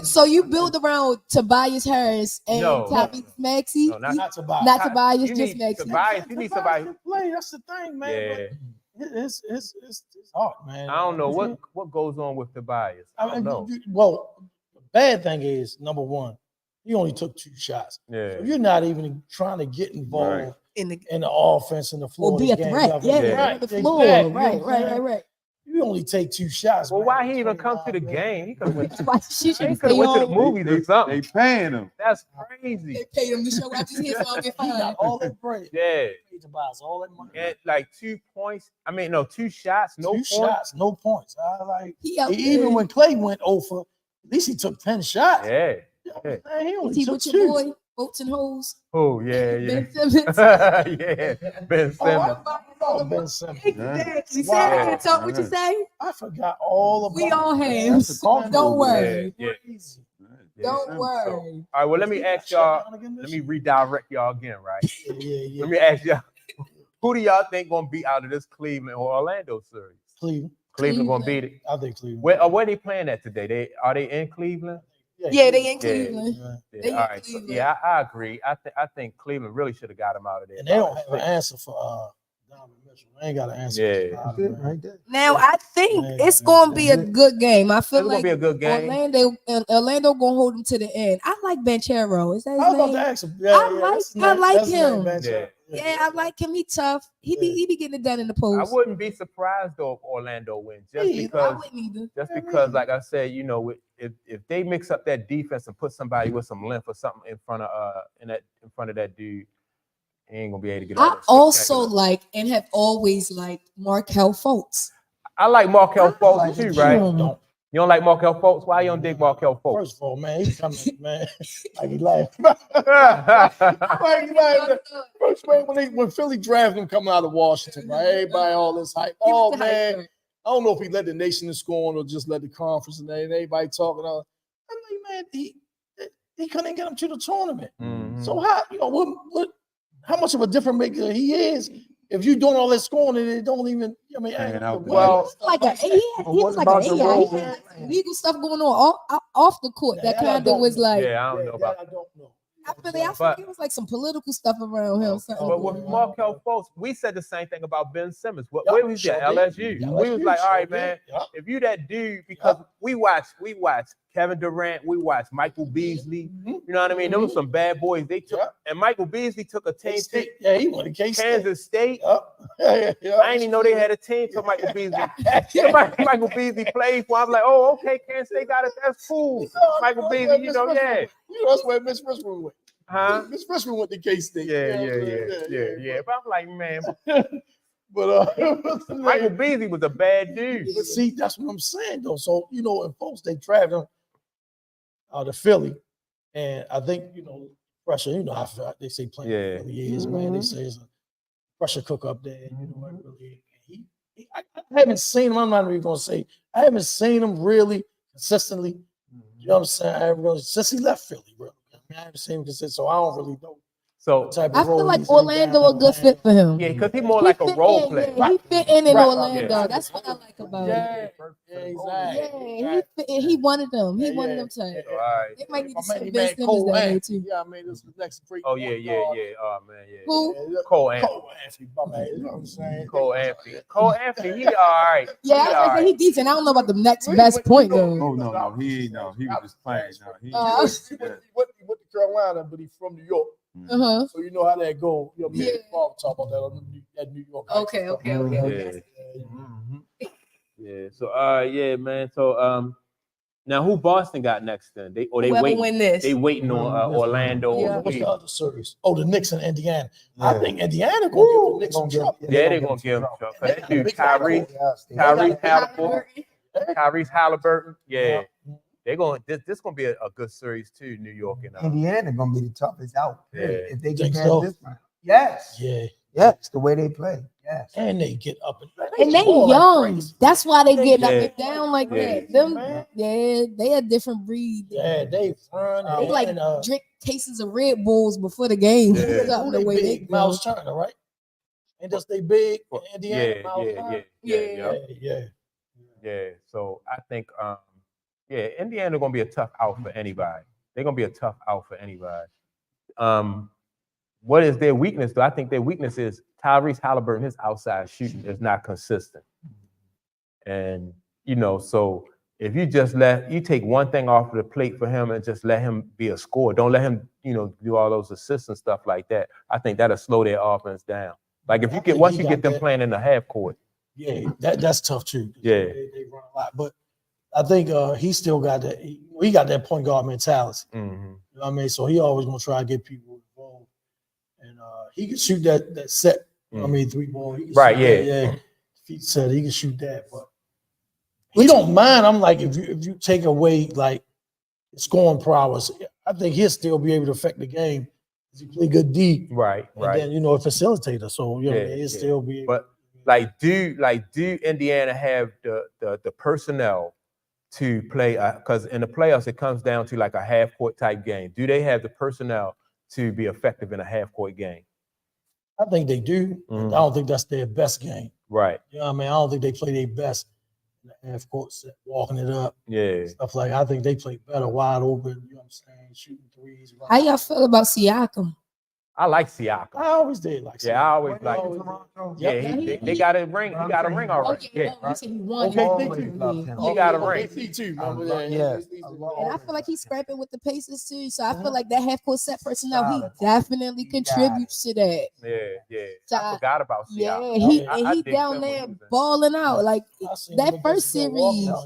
so you build around Tobias Harris and No. Tyrese Maxey. No, not Not to buy. Not Tobias, You just need Maxey. Tobias. You need somebody. to play. That's the thing, man. Yeah, But it's hard, man. I don't know what goes on with Tobias. I don't know. Well, the bad thing is number one, he only took 2 shots. Yeah, So you're not even trying to get involved Right. in the in the offense and the floor. or be a game threat. level. Yeah, Yeah. Right, on the floor. exactly. Right. You you only take 2 shots. Well, man, why he even come to the 29 game? He could have went to, Why she he should could have went to the home. movies or They something. paying him. That's They crazy. paid him to show up just here so I'll get He got fined. all that bread. Yeah. Paid to buy us all that money. And like 2 points. I mean, no, 2 shots, no 2 points. shots, no points. I like He out even there. when Clay went over, at least he took 10 shots. Yeah. You know, Yeah. man, he Is only he took with 2. your boy, Boats and Hoes? Oh, yeah, yeah. Ben Simmons. Yeah, Ben Oh, Simmons. Oh, Ben Simmons. Exactly. Say Wow. it again, talk what you say. I forgot all about We all it, man. have. That's a cultural Don't thing. worry. Yeah, Crazy. Don't So, worry. all right, well, let me He got ask y'all, shut down again this let me year. redirect y'all again, right? Yeah. Let me ask y'all, who do y'all think gonna beat out of this Cleveland or Orlando series? Cleveland. Cleveland gonna beat it. I think Cleveland. Where they playing at today? Are they in Cleveland? Yeah, they in Yeah. Cleveland. Yeah. Yeah, They in all right. So, Cleveland. yeah, I agree. I think Cleveland really should have got him out of there. And they don't have an answer for Donovan Mitchell. They ain't got an answer. Yeah. For That's Donovan, it man. right there. Now I think Yeah, it's gonna be a that's it. good game. I feel It's gonna like be a good game. Orlando gonna hold him to the end. I like Banchero. Is that I his was about name? to ask him. I like him. Yeah. Yeah, I like him. He tough. He be getting it done in the I post. wouldn't be surprised though if Orlando wins, just Me either. I because wouldn't either. like I said, you know, if they mix up that defense and put somebody with some length or something in front of that dude, he ain't gonna be able to get. I all that also spectacular. like and have always liked Markelle Fultz. I like Markelle Fultz like too, him. right? Don't. You don't like Markelle Fultz? Why you don't dig Markelle Fultz? First of all, man, he coming, man, like he laughing. Like he laughing. First, man, when Philly drafted him coming out of Washington, right? Everybody, all this hype. He was Oh the hype man, man. I don't know if he led the nation in scoring or just led the conference and everybody talking. I'm like, man, he couldn't get him to the tournament. Mhm. So how how much of a different maker he is if you doing all that scoring and it don't even? I mean, Hanging out the Well, Like he was like an AI. He had some legal stuff going on off the court that That I kind of don't was know. like. Yeah, I don't know about. I don't know. I feel But- it was like some political stuff around him. Something But going with on. Markelle Fultz, we said the same thing about Ben Simmons. Yup, Where was he at? sure did. LSU. Yeah, We was like, all right, sure man. did. Yup. If you that dude, because we watched Kevin Durant, we watched Michael Beasley. Mhm. You know what I mean? There was some bad boys. They took, Yup. and Michael Beasley took a team to K-State. Yeah, he went to K-State. Kansas State. Yeah. I didn't even know they had a team till Michael Beasley. Michael Beasley played for. I'm like, oh, okay, Kansas State got it. That's cool. Michael Beasley, you know, yeah. You know, that's where Miss Richmond went. Huh? Miss Richmond went to K-State. Yeah. You know what I'm saying? Yeah. But I'm like, man, But Michael Beasley was a bad dude. But see, that's what I'm saying though. So you know, and folks they drafted him out of Philly, and I think pressure. You know how they say playing Yeah. Philly is, man. They say it's a pressure cook up there. And, it really. I haven't seen him. I'm not even gonna say I haven't seen him really consistently. You know what I'm saying? I haven't really since he left Philly, really. I mean, I haven't seen him consistent, so I don't really know So what type of I role feel like he's in Orlando down a good fit for him. yeah, because he's more He like a fit role in, player. yeah, he fit in Right. Orlando. Yeah. That's what I like about Yeah, him. yeah, exactly. Yeah, he fit in. He wanted them. He wanted them to. All right. They might need to My send man, Ben Simmons Cole that way Anthony. too. Yeah, I mean, this is the next great. Oh yeah. Oh man, yeah. Who? Cole Anthony. Cole Anthony, my man. You know what I'm saying? Cole Anthony, he all right. Yeah, He I was all gonna say right. he decent. I don't know about the next Wait, best wait, point you though. know- Oh no, he was just playing. No, he He went to Carolina, but he's from New York, Uh-huh. so you know how that go. You know, me and Yeah. Paul talk about that on that New York. Okay. Yeah. So yeah, man. So now who Boston got next then? They Whoever waiting. win this. They waiting on Orlando. Yeah. What's the other series? Oh, the Knicks and Indiana. Yeah. I think Indiana gonna give the Knicks some trouble. Yeah, they're gonna give him trouble. That dude, Tyrese Halliburton. Yeah, they're going. This gonna be a good series too. New York and Indiana gonna be the toughest out. Yeah. If they Think get so? past this round. Yes. Yeah, Yes. The way they play. Yes. and they get up And they score like young. crazy. That's why they get Yeah. up and down like Yeah. that. Them, Man. yeah, they a different breed. Yeah, they run. They like and, drink cases of Red Bulls before the game. Yeah. Something who the way they big? go. Miles Turner, right? And just they big. Indiana, yeah, Miles yeah, Turner. yeah. So I think Indiana gonna be a tough out for anybody. They're gonna be a tough out for anybody. What is their weakness though? I think their weakness is Tyrese Halliburton. His outside shooting is not consistent, and so if you just take one thing off of the plate for him and just let him be a scorer, don't let him do all those assists and stuff like that. I think that'll slow their offense down. Like if you I get think once he you got get them that. playing in the half court. Yeah, that's tough too. Yeah. They run a lot, but I think he still got that. He got that point guard mentality. Mhm. You know what I mean? So he always gonna try to get people involved, and he can shoot that set. You know what I mean, 3-ball. He can Right, shoot yeah. that, yeah. If he said he can shoot that, but he don't mind. I'm like, if you take away like scoring prowess, I think he'll still be able to affect the game because he play good D, Right, and right. then a facilitator. So you know, Yeah, he'll yeah. still be able. But do Indiana have the personnel to play? Because in the playoffs, it comes down to like a half court type game. Do they have the personnel to be effective in a half court game? I think they do. But I don't think that's their best game. Right. You know what I mean? I don't think they play their best in the half court set, walking it up, Yeah. stuff like. I think they play better, wide open. You know what I'm saying? Shooting threes. How y'all feel about Siakam? I like Siakam. I always did like. Yeah, I always like. Yeah, Yep. they got a ring. He got a ring already. Yeah. You said he won. Okay, He got a ring. OKC too. Yeah. And I feel like he's scraping with the Pacers too. So I feel like that half court set personnel, he definitely contributes to that. Yeah. So I forgot about yeah, Siakam. he dig down them when there he was in. balling out. Like that first series.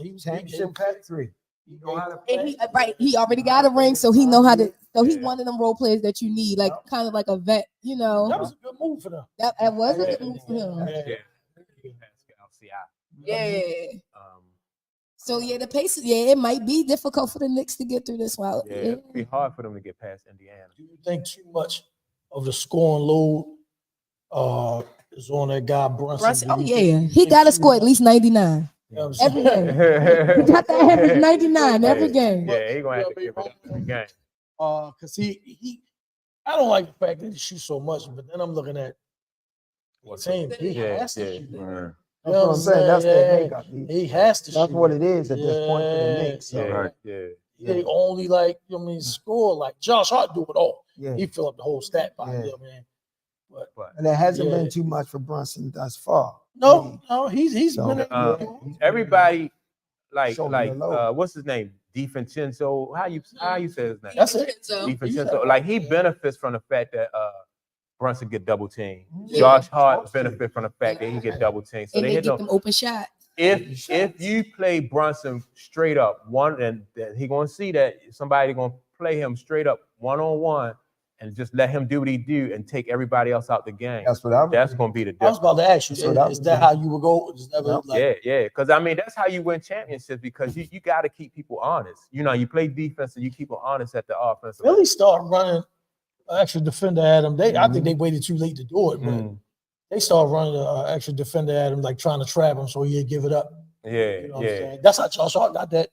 He was Championship factory. You know how to And play. he already got a ring, so he know how to. So he one of them role players that you need, like kind of like a vet, That was a good move for them. That was a good move for him. Yeah. Pascal Siakam. Yeah. So yeah, the Pacers. Yeah, it might be difficult for the Knicks to get through this one. Yeah, it'd be hard for them to get past Indiana. Do you think too much of the scoring load is on that guy Brunson? Oh yeah, he got to score at least 99 every game. He got that average 99 every game. Yeah, he gonna have to give it up every game. Because he, I don't like the fact that he shoots so much, but then I'm looking at What's team. He Yeah, has to yeah. shoot. Right. You know what I'm saying? That's their makeup. He has to That's shoot. what it is at this point for the Knicks. Yeah, So, yeah. They only score like Josh Hart do it all. yeah. He fill up the whole stat box. Yeah. You know what I mean? But And there hasn't Yeah. been too much for Brunson thus far. No, he's So, been. everybody like Shoulder the load. what's his name? DiVincenzo. How you say his name? That's it. DiVincenzo. Like he benefits from the fact that Brunson get double teamed. Yeah. Josh Hart benefit from the fact that he get double teamed. So And they they hit get them. them open shots. If you play Brunson straight up one, and he gonna see that somebody gonna play him straight up 1-on-1 and just let him do what he do and take everybody else out the game. That's what I was. That's gonna be the I was difference. about to ask you, So that is that how you would go? Is that Yep. like, Yeah. Because I mean that's how you win championships because you got to keep people honest. You play defense and you keep them honest at the offensive. Philly start running an extra defender at him? I think they waited too late to do it, but Mm. they start running an extra defender at him, like trying to trap him so he'd give it up. Yeah, You know what I'm yeah. saying? That's how Josh Hart got that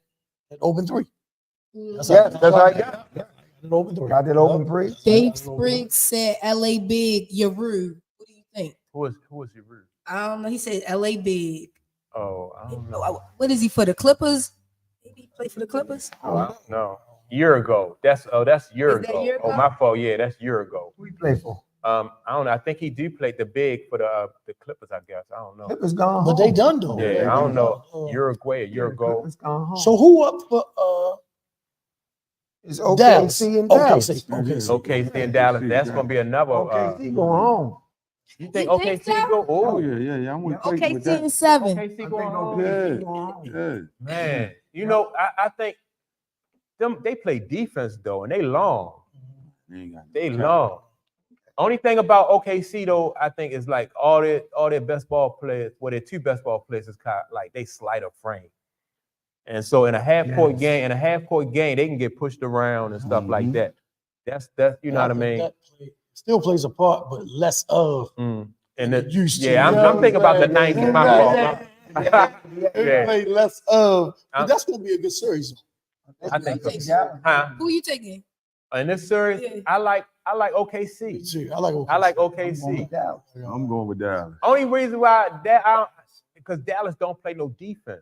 open three. Yeah, that's how I got it. An open three. Got that open three. Dave Spriggs said LA big, you're rude. What do you think? Who is your root? I don't know. He said LA big. Oh, I don't know. What is he for the Clippers? Maybe he play for the Clippers? No. Year ago. That's year Is that ago. year Oh, ago? my fault. Yeah, that's year ago. Who you play for? I don't know. I think he do play the big for the Clippers. I guess I don't know. Clippers gone home. But they done though. Yeah, I don't know. Uh, Uruguay a year ago. Clippers gone home. So who up for it's Dallas? OKC and Dallas. OKC. OKC and Dallas. That's gonna be another. OKC going home. You think You think OKC so? go? Oh Oh, yeah. I'm with Okay, with 10 that. 7. OKC I going think home. OKC going home. Yeah. Man, I think they play defense though, and they long. They ain't got no They talent. long. Only thing about OKC though, I think is like all their best ball players, well, their two best ball players is kind of like they slight a frame. And so in a half court game, they can get pushed around and stuff like that. That's you know what I mean? That still plays a part, but less of. Mm. And it used to. yeah, I'm thinking about the 90s. My fault. They play less of. But I'm- that's gonna be a good series. I think so. Yeah. Huh? Who you taking? In this series, Yeah. I like Me OKC. too. I like OKC. I like I'm going OKC. with Dallas. I'm going with Dallas. Only reason why because Dallas don't play no defense.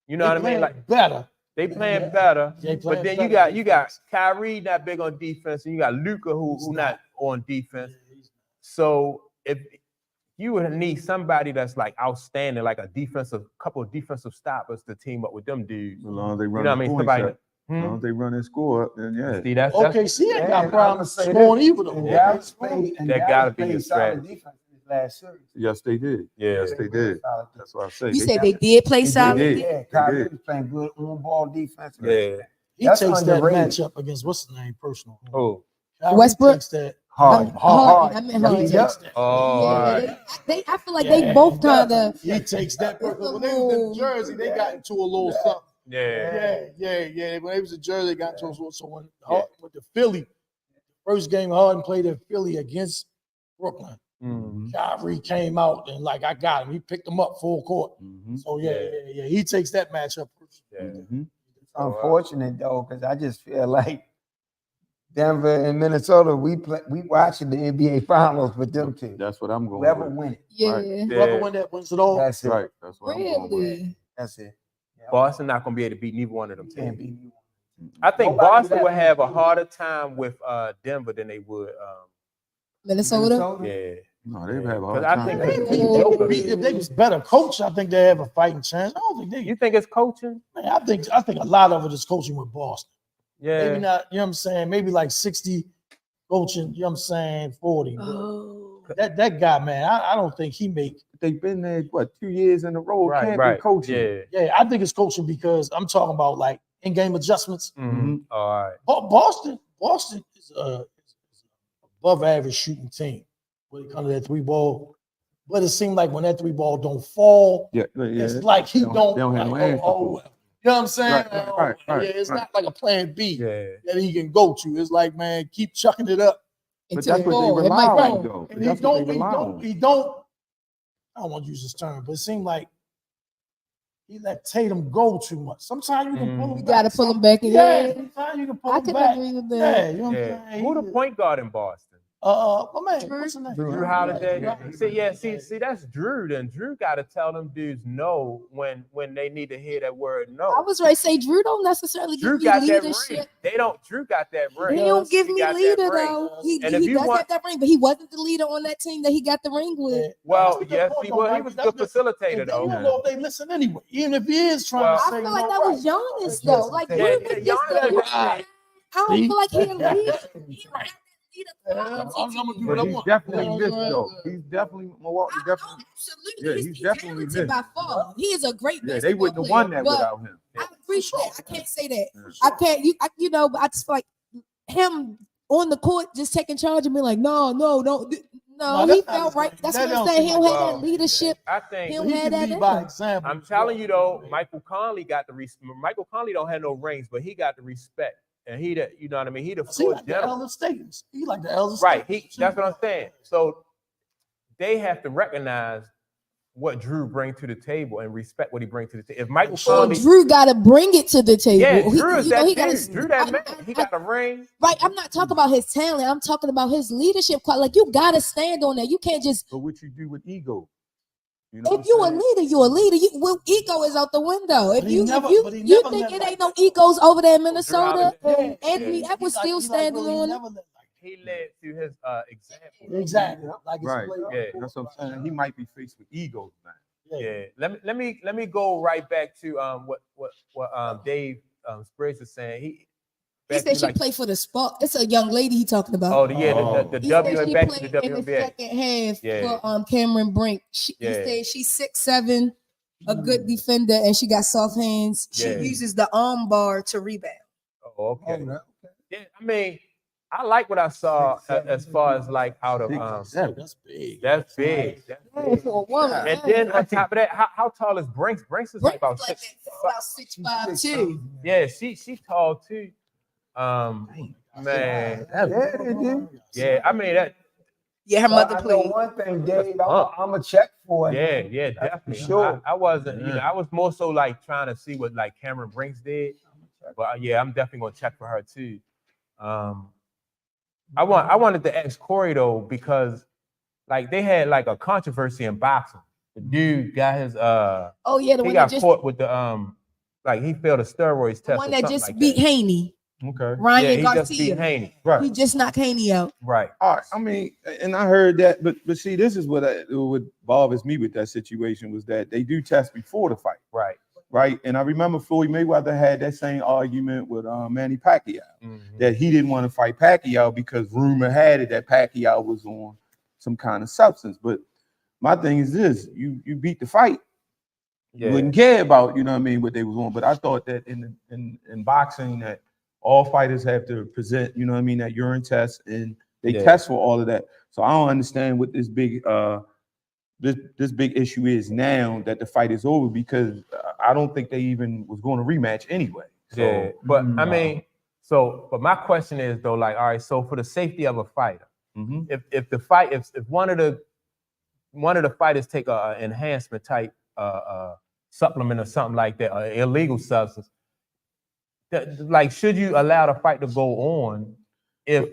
You know They what I mean? playing Like better. they playing better. They But playing then better. you got Kyrie not big on defense, and you got Luka who not on defense. So if you would need somebody that's like outstanding, like couple of defensive stoppers to team up with them dudes. As long as they You run know what I the mean? points Somebody. up. As long as they run and score up, then yeah. See, that's OKC ain't got And problems I'ma say scoring this, either. and though. Dallas played- and That Dallas gotta be played your solid strategy. defense in his last series. Yes, they did. Yeah. Yes, they did. That's what I say. You said they did play solid. did. Yeah, They Kyrie did. was playing good on-ball defense. Yeah. He That's takes underrated. that matchup against what's his name personal. Oh. Kyrie Westbrook? takes that Hard. hard. I meant Yeah, hard. he He does. takes that. Oh, all Yeah, right. I feel like Yeah, they both he does. kind of. He takes that because when they was in Jersey, they got into a little something. Yeah. Yeah. When they was in Jersey, they got into a little. So when with the Philly, first game Harden played in Philly against Brooklyn. Mm-hmm. Kyrie came out and like I got him. He picked him up full court. Mhm. So yeah. He takes that matchup. Yeah. Mhm. It's unfortunate though, because I just feel like Denver and Minnesota, we watching the NBA Finals with them two. That's what I'm going Whoever with. win it, Yeah. Right. Whoever win that wins it all. that's it. Right. That's what I'm going with. Really? That's it. Yeah. Boston not gonna be able to beat neither one of them You can't teams. beat me. I think Nobody Boston left would have a me. harder time with Denver than they would Minnesota. yeah. No, they have a hard Because I time. think If they was better coach, I think they have a fighting chance. I don't think they. you think it's coaching? Man, I think a lot of it is coaching with Boston. Yeah. Maybe not. You know what I'm saying? Maybe like 60 coaching. You know what I'm saying? 40. Oh. That guy, man, I don't think he make. They've been there, what, 2 years in a row? Right, Can't right. be coaching. Yeah. Yeah, I think it's coaching because I'm talking about like in-game adjustments. Mm-hmm. All right. Boston is above average shooting team when it comes to that three ball. But it seemed like when that three ball don't fall, Yeah. it's like he They don't don't have no like, answer for it. you know what I'm saying? Right. Yeah, it's not like a plan B Yeah. that he can go to. It's like, man, keep chucking it up. But Until that's it what they fall. It rely might on, fall. though. And he That's what they don't, rely on. he don't, I don't want to use this term, but it seemed like he let Tatum go too much. Sometimes you can pull him You back. gotta pull him back in. Yeah, Yeah. sometimes you can pull I him can back. agree with Yeah, that. you know what I'm Yeah. saying? Who the point guard in Boston? My man, what's his name? Drew Holiday. See, that's Drew. Then Drew got to tell them dudes no when they need to hear that word no. I was ready to say Drew don't necessarily Drew give me got that leadership. ring. They don't. Drew got that ring. He don't give He me got that leader ring. though. He And if you does want- have that ring, but he wasn't the leader on that team that he got the ring with. Well, That's a good yes, point, he though, was. He Mike. was a That's good facilitator You though. don't know if they listen anyway, even if he is trying Well, to I say feel like no. that was Giannis though. Like Yeah, Drew yeah, was just Giannis the, was that. I don't See? feel like he a leader. He don't have that leader I'm quality gonna to do him. what I But he's want. definitely missed, though. He's definitely, Milwaukee Oh, definitely. absolutely. Yeah, he's he's definitely talented by far. He is a great Yeah, basketball they wouldn't have player, won that but without him. I agree with that. I can't say that. Yeah. I can't. But I just feel like him on the court just taking charge and being like, no, don't. No, No, he that's not felt his right. thing. That's That what I'm don't saying. He seem don't like have that. that leadership. I think. He But don't he have can that lead in by him. example. I'm telling you though, Michael Conley got the Michael Conley don't have no rings, but he got the respect, and he the, you know what I mean. He the See, floor like the general. elder statesman. He like the elder Right. statesman. That's what I'm saying. So they have to recognize what Drew brings to the table and respect what he brings to the table. If Michael So Conley, Drew got to bring it to the table. yeah, Drew is that he dude. gotta, Drew that man. He got a ring. Right, I'm not talking about his talent. I'm talking about his leadership quality. Like you gotta stand on that. You can't just. But what you do with ego? You know If you a leader, you a leader. Ego is out the window. If But he you never- if but he you never think let it ain't like- no egos over there in Minnesota, Holiday. and Anthony Yeah. Edwards still standing on it. He led through his example. Exactly. Like it's Right. played- Yeah. That's what I'm saying. He might be faced with egos now. Yeah. Let me go right back to what Dave Spriggs is saying. He back said to, she like, played for the Spark. It's a young lady he talking about. Oh, the He W said and she back to the played in the WNBA. second half Yeah. for Cameron Brink. He Yeah. said she's 6'7", a good defender, and she got soft hands. She Yeah. uses the arm bar to rebound. Oh, okay. Yeah, I mean, I like what I saw as far as like out of That's big. that's big. That's Yeah, big. for a woman. And then on top of that, how tall is Brinks? Brinks is like about Brink six. about 6'5" too. Yeah, she tall too. Man, yeah, I mean that. Yeah, her mother I know played. one thing, Dave. Up. I'm a check for it. Yeah, definitely. sure. I wasn't, I was more so like trying to see what like Cameron Brinks did, but yeah, I'm definitely gonna check for her too. I wanted to ask Corey though because like they had like a controversy in boxing. The dude got his Oh yeah, the he one got that just caught with the like he failed a steroids test. the one or that something just like beat that. Haney, Okay. Ryan Yeah, he Garcia. just beat Haney. Right. He just knocked Haney out. Right. All right. I mean, and I heard that, but see, this is what bothers me with that situation was that they do test before the fight, Right. right? And I remember Floyd Mayweather had that same argument with Manny Pacquiao Mhm. that he didn't want to fight Pacquiao because rumor had it that Pacquiao was on some kind of substance. But my thing is this: you beat the fight. Yeah. You wouldn't care about, you know what I mean, what they was on. But I thought that in boxing that all fighters have to present, you know what I mean, that urine test, and they test for all of that. So I don't understand what this big this big issue is now that the fight is over, because I don't think they even was going to rematch anyway. So, yeah, but I mean, but my question is though, like, all right, so for the safety of a fighter, if the fight, if one of the fighters take a enhancement type supplement or something like that, or illegal substance, like, should you allow the fight to go on if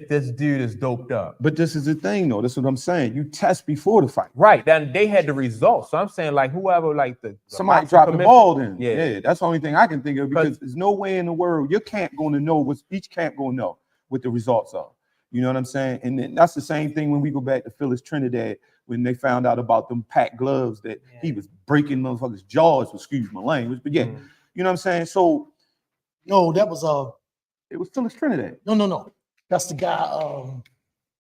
this dude is doped up? but this is the thing, though. That's what I'm saying. You test before the fight. Right. Then they had the results. So I'm saying, like, whoever, like Somebody dropped the ball then. Yeah. Yeah, that's the only thing I can think of, because there's no way in the world your camp going to know what each camp going to know what the results are. You know what I'm saying? And then that's the same thing when we go back to Phyllis Trinidad, when they found out about them packed gloves that he was breaking motherfuckers' jaws, excuse my language. But yeah, you know what I'm saying? So No, that was it was Phyllis Trinidad. no. That's the guy.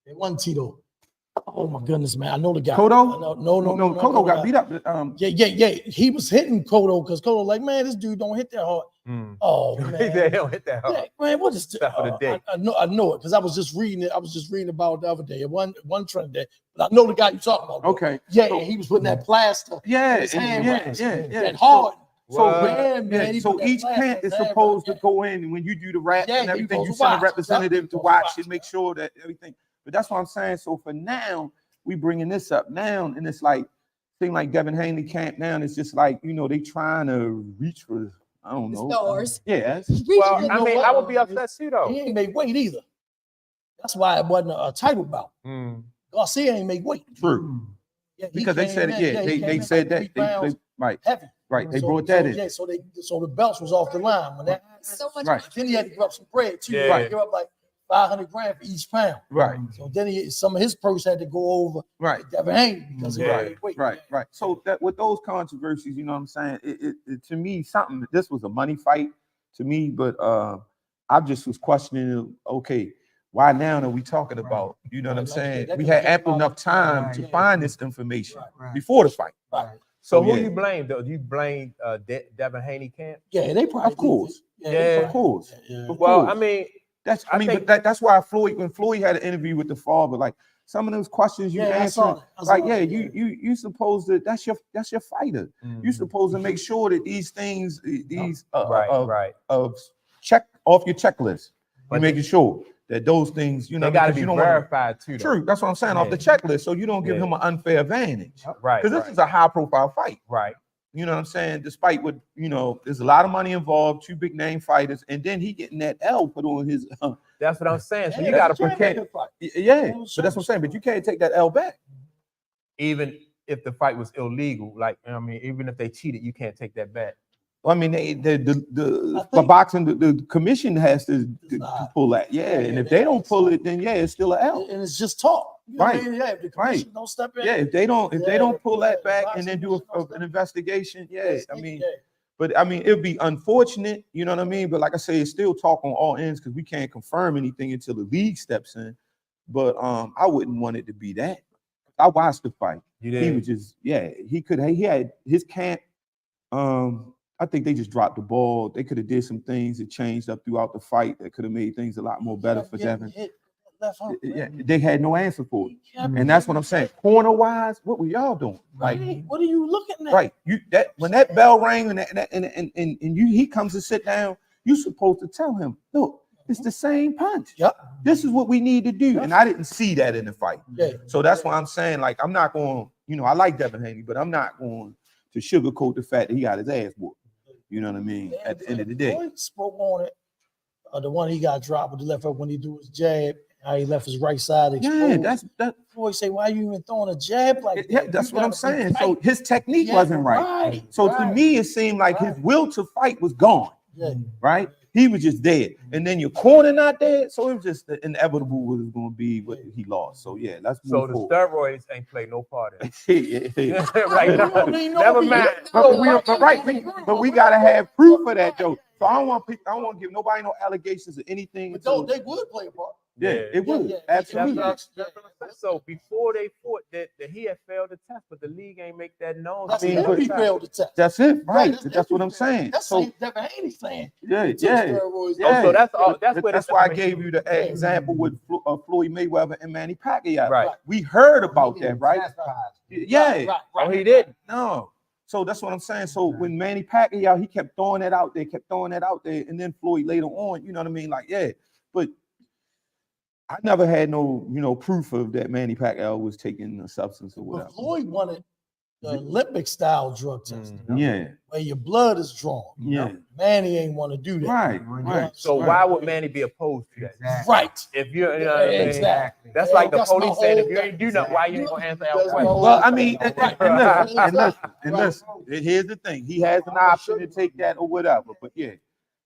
It wasn't Tito. Oh my goodness, man! I know the guy. Kodo? No. Kodo got beat up. Yeah. He was hitting Kodo because Kodo like, man, this dude don't hit that hard. Oh man, They don't hit that hard. yeah, man, what is Except for the dick. I know it because I was just reading it. I was just reading about it the other day. One trend day, but I know the guy you talking about. Okay. Yeah, So- and he was putting that plaster. Yeah, in his hand yeah. that hard. So, Yeah, man, he so put that each plaster camp in is his hand, supposed yeah. to go in, and when you do the rap Yeah, and you everything, you supposed to send a watch. representative to Supposed to watch watch, and make sure that everything. But that's what I'm saying. So for now, we bringing this up now, and it's like thing like Devin Haney camp now. And it's just like, you know, they trying to reach for, I don't know. Stars. Yeah. Well, You I know mean, what? I would be upset too, He though. ain't make weight either. That's why it wasn't a title bout. Garcia ain't make weight. True. Yeah, he Because they came said it. in, Yeah, he they came in said like that. 3 pounds Right. heavy. Right. They So- brought that so, in. Yeah, so the belts was off the line when that. So much. Right. Then he had to give up some bread too. Yeah. He had to give up like 500 grand for each pound. Right. So then some of his purse had to go over Right. to Devin Haney because he Yeah. made weight. Right. So that with those controversies, you know what I'm saying? It to me, this was a money fight to me, but I just was questioning, okay, why now are we talking about? You know what I'm Like saying? that We could had be ample about- enough time Right. to find this information Right. before the fight. Right. So Yeah. who you blame, though? You blame Devin Haney camp? Yeah, they probably Of course. Yeah, Yeah. they Of probably- course. Yeah. Of Well, course. I mean, I mean, think- but that's why when Floyd had an interview with the father, like some of those questions you Yeah, I answer, saw that. like, yeah, you supposed to, that's your fighter. You supposed to make sure that these things, these right. of check off your checklist. But You're making sure that those things, you know, They got to because be you don't want verified too, though. true. That's what I'm saying, off the checklist, so you don't give Yeah. him an unfair advantage. Right. Because this is a high profile fight. right. You know what I'm saying? Despite what, you know, there's a lot of money involved, 2 big name fighters, and then he getting that L put on his That's what I'm saying. So Yeah, you got to that's a protect, championship fight. yeah, but that's what I'm saying. But you can't take that L back. even if the fight was illegal. Like, I mean, even if they cheated, you can't take that back. I mean, for boxing, the commission has to pull that. Yeah, and if they don't pull it, then yeah, it's still an L. And it's just talk. You know what I Right. mean? Yeah, if the commission don't step in. Yeah, if they don't pull that back boxing and then do commission an investigation, yeah, I yeah. mean, but I mean, it'd be unfortunate, you know what I mean? But like I say, it's still talk on all ends because we can't confirm anything until the league steps in. But I wouldn't want it to be that. I watched the fight. You He did. was just, yeah, he had his camp. I think they just dropped the ball. They could have did some things that changed up throughout the fight that could have made things a lot more better for Devin. Yeah, they had no answer for it. And that's what I'm saying. Corner wise, what were y'all doing? Like, Right. What are you looking at? right, when that bell rang and he comes to sit down, you supposed to tell him, look, it's the same punch. Yep. This is what we need to do. And I didn't see that in the fight. Yeah. So that's why I'm saying, like, I'm not going, you know, I like Devin Haney, but I'm not going to sugarcoat the fact that he got his ass whooped. You know what I mean? At the end of the day. Floyd spoke on it. The one he got dropped with the left hook when he do his jab, how he left his right side exposed. Yeah, that. Floyd say, why you even throwing a jab like Yeah, that? that's You what I'm gotta be saying. So tight. his technique Yeah, wasn't right. So to me, it seemed like his will to fight was gone. Yeah. Right? He was just dead. And then your corner not dead. So it was just the inevitable was going to be what he lost. So yeah, let's So move the forward. steroids ain't played no part in it. Yeah. Right now, never mind. But we gotta have proof of that though. So I don't want to give nobody no allegations or anything. But though they would play a part. Yeah, it would. yeah. Absolutely. That's what I said. So before they fought, that he had failed the test, but the league ain't make that known. That's mean, him. but- He failed the test. That's it, right? Right, That's what I'm saying. That's So like Devin Haney saying. yeah, He took yeah. steroids. Yeah. so that's all. That's where That's why I gave you the example with Floyd Mayweather and Manny Pacquiao. Right. We heard about that, right? Yeah. Right. Oh, he didn't. No. So that's what I'm saying. So when Manny Pacquiao, he kept throwing that out there, and then Floyd later on, you know what I mean? Like, yeah, but I never had no, proof of that Manny Pacquiao was taking a substance or whatever. But Floyd wanted the Olympic style drug testing, Yeah, where your blood is drawn. yeah. Manny ain't want to do that. Right. So right. why would Manny be opposed to that? Right. If you're, you know what I mean? Exactly. That's like the That's my police saying, if whole you ain't do nothing, why you ain't gonna answer our That's my question? whole- Well, I mean, and Right. listen. Here's the thing. He has an option to take that or whatever. But yeah,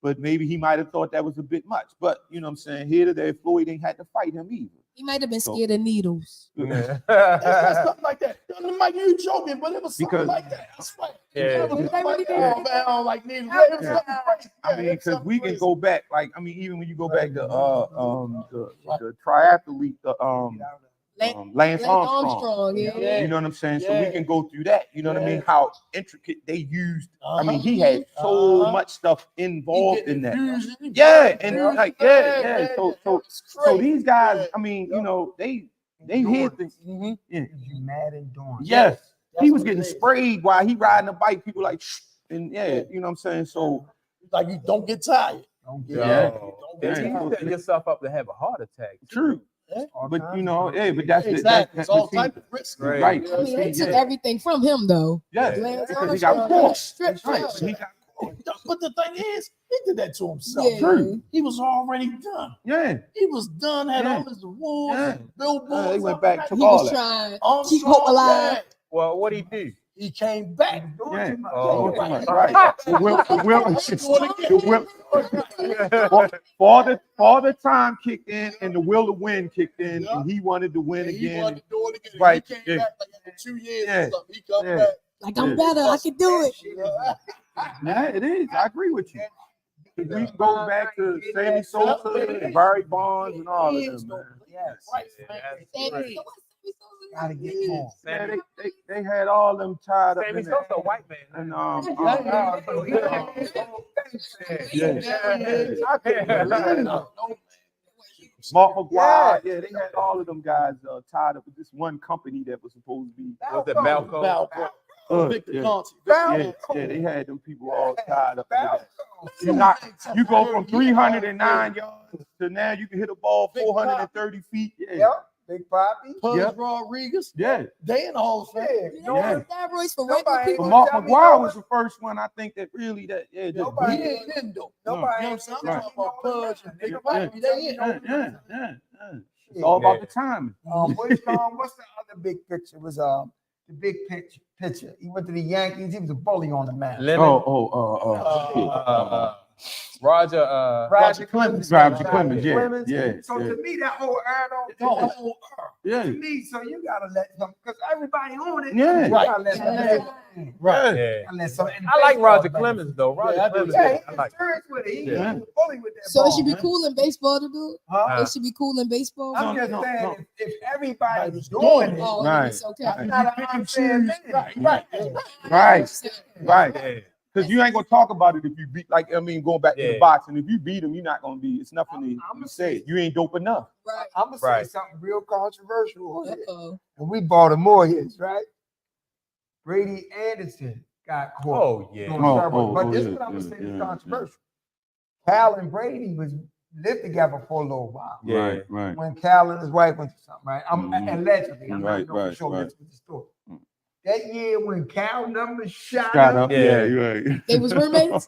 but maybe he might have thought that was a bit much. But you know what I'm saying? Here to there, Floyd ain't had to fight him either. He might have been scared of needles. It's something like that. Mike, you joking, but it was something Because- like that. I swear. Yeah. It was like, oh, man, I don't like needles. It was something crazy. I mean, It was because something we can crazy. go back, like I mean, even when you go back to the triathlete, Lance Armstrong. Yeah. You know what I'm saying? So Yeah. we can go through that. You know what I mean? Yeah. How intricate they used. I mean, Uh-huh. he had so Uh-huh. much stuff He involved get in that. infusion, he Yeah, get and infusion. like yeah. So It's crazy. these guys, Yeah. I mean, you know, they hear things. Mhm. Yeah. You mad and doing. Yes, he That's was what getting it is. sprayed while he riding a bike. People like, shh, and yeah, you know what I'm saying. So Like you don't get tired. Don't get Yeah. Don't Then get you tired. setting yourself up to have a heart attack. true, all but kinds you of know, stuff. yeah, but that's Exactly. It's all see, type of risk. Right. right. Yeah, I mean, they See, took yeah. everything from him, though. Yes, Lance because he got Armstrong caught. stripped Right, him. so he got But the thing is, he did that to himself. Yeah. True. He was already done. Yeah, He was done, had Yeah. all his awards, Yeah. billboards. They went up back and to He that. all was that. trying to Armstrong, keep hope alive. yeah. Well, what he do? He came back. Doing Yeah. too much. Oh, Doing too much, right. right. The father time kicked in and the will to win kicked in, Yeah. and he wanted to win He again. wanted to do it again. Right, He came yeah. back like after 2 years Yeah. or something. He come Yeah. back. Like, I'm Yeah. better. I can do it. Yeah, it is. I agree with you. We can go back to Sammy Sosa and Barry Bonds and all of them, man. Yes. Right. That's right. Gotta get more. Yeah, they had all them tied up Sammy in Sosa, that. a white man. And Mark McGuire, yeah, they had all of them guys tied up with this one company that was supposed to be. Was it Balco? Victor yeah. Conti. Yeah, they had them people all tied up. In that. You go from 309 yards to now you can hit a ball 430 feet. Yeah, Yep. Big Poppy. Pudge Yeah. Rodriguez. yeah. They in the Hall of Fame. You know, Yeah. steroids for regular Nobody- people. But Mark Tell me McGuire no was one- the first one I think that really that yeah. just Nobody- He ain't in though. Nobody. You know what I'm saying? I'm Right. talking about Pudge and Big Nobody Poppy. They in. yeah. It's all about the timing. What's the other big picture? Was the big picture. He went to the Yankees. He was a bully on the mound. Lemon. Roger Clemens. Roger Clemens, yeah. So yeah. to me, that whole Yeah. to me, so you gotta let them, because everybody on it. Yeah. You gotta let them. Right. Yeah. Gotta let some- and I like baseball, Roger baby. Clemens though. Roger Yeah, I do. Clemens. Yeah, I he's like. serious with it. He Yeah. was a bully with that So ball. it should be cool in baseball to do it? Huh? It should be cool in baseball. I'm just No, saying, no. if everybody's Doing doing it. it, Oh, Right. it's okay. that's not an unfair advantage. Right. Yeah. Because you ain't gonna talk about it if you beat, like I mean, going back to the Yeah. boxing. If you beat him, you're not gonna be. It's nothing to say. You ain't dope enough. Right. I'm gonna say Right. something real controversial on it. Uh-oh. And we Baltimoreans, right? Brady Anderson got caught. Oh yeah. doing Oh, steroids. oh, But oh, this yeah, is what I'm gonna yeah, say is yeah, controversial. Cal and Brady lived together for a little while. Yeah. Right. When Cal and his wife went to something, right? Mhm. Allegedly, I'm Right, not know for right, sure. right. That's what the story. That year when Cal numbers shot Shut up, up. Yeah. Yeah, you're right. They was roommates?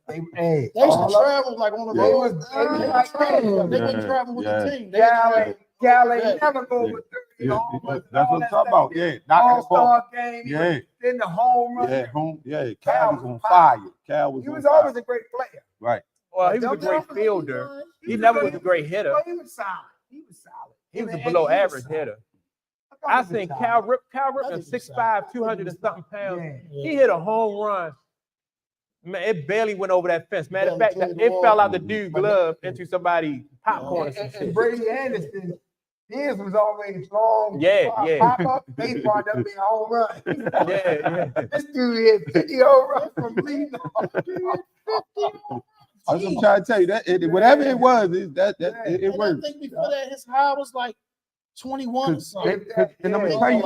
They They used to all up. travel like on the Yeah. road. They was like crazy. They would Yeah, travel with yeah. the team. Cal ain't Yeah. never go Yeah. with 30 Yeah, home runs, that's all what I'm that talking stuff. about. Yeah, knocking the ball. All-star game. Yeah, Then the home run. yeah, home. Yeah, Cal Cal was was on fire. Cal was. He on was fire. always a great player. Right. Well, he was a great fielder. He never was a great hitter. But he was solid. He was solid. He was a And below he was average solid. hitter. thought I he was think solid. Cal I Ripken, think he's 6'5", 200 and something pounds. Yeah. He hit a home run Man, it barely went over that fence. Matter of Barely fact, cleared the it wall. fell out the dude's But glove that- into somebody's popcorn or And, some and shit. Brady Anderson, his was always long. Yeah, yeah. Pop up, baseball, that'll be a home run. Yeah, yeah. This dude hit 50 home run from leading off. I'm trying to tell you that whatever it was, it And I worked. think before that, his high was like 21 or something. And I'm gonna tell you,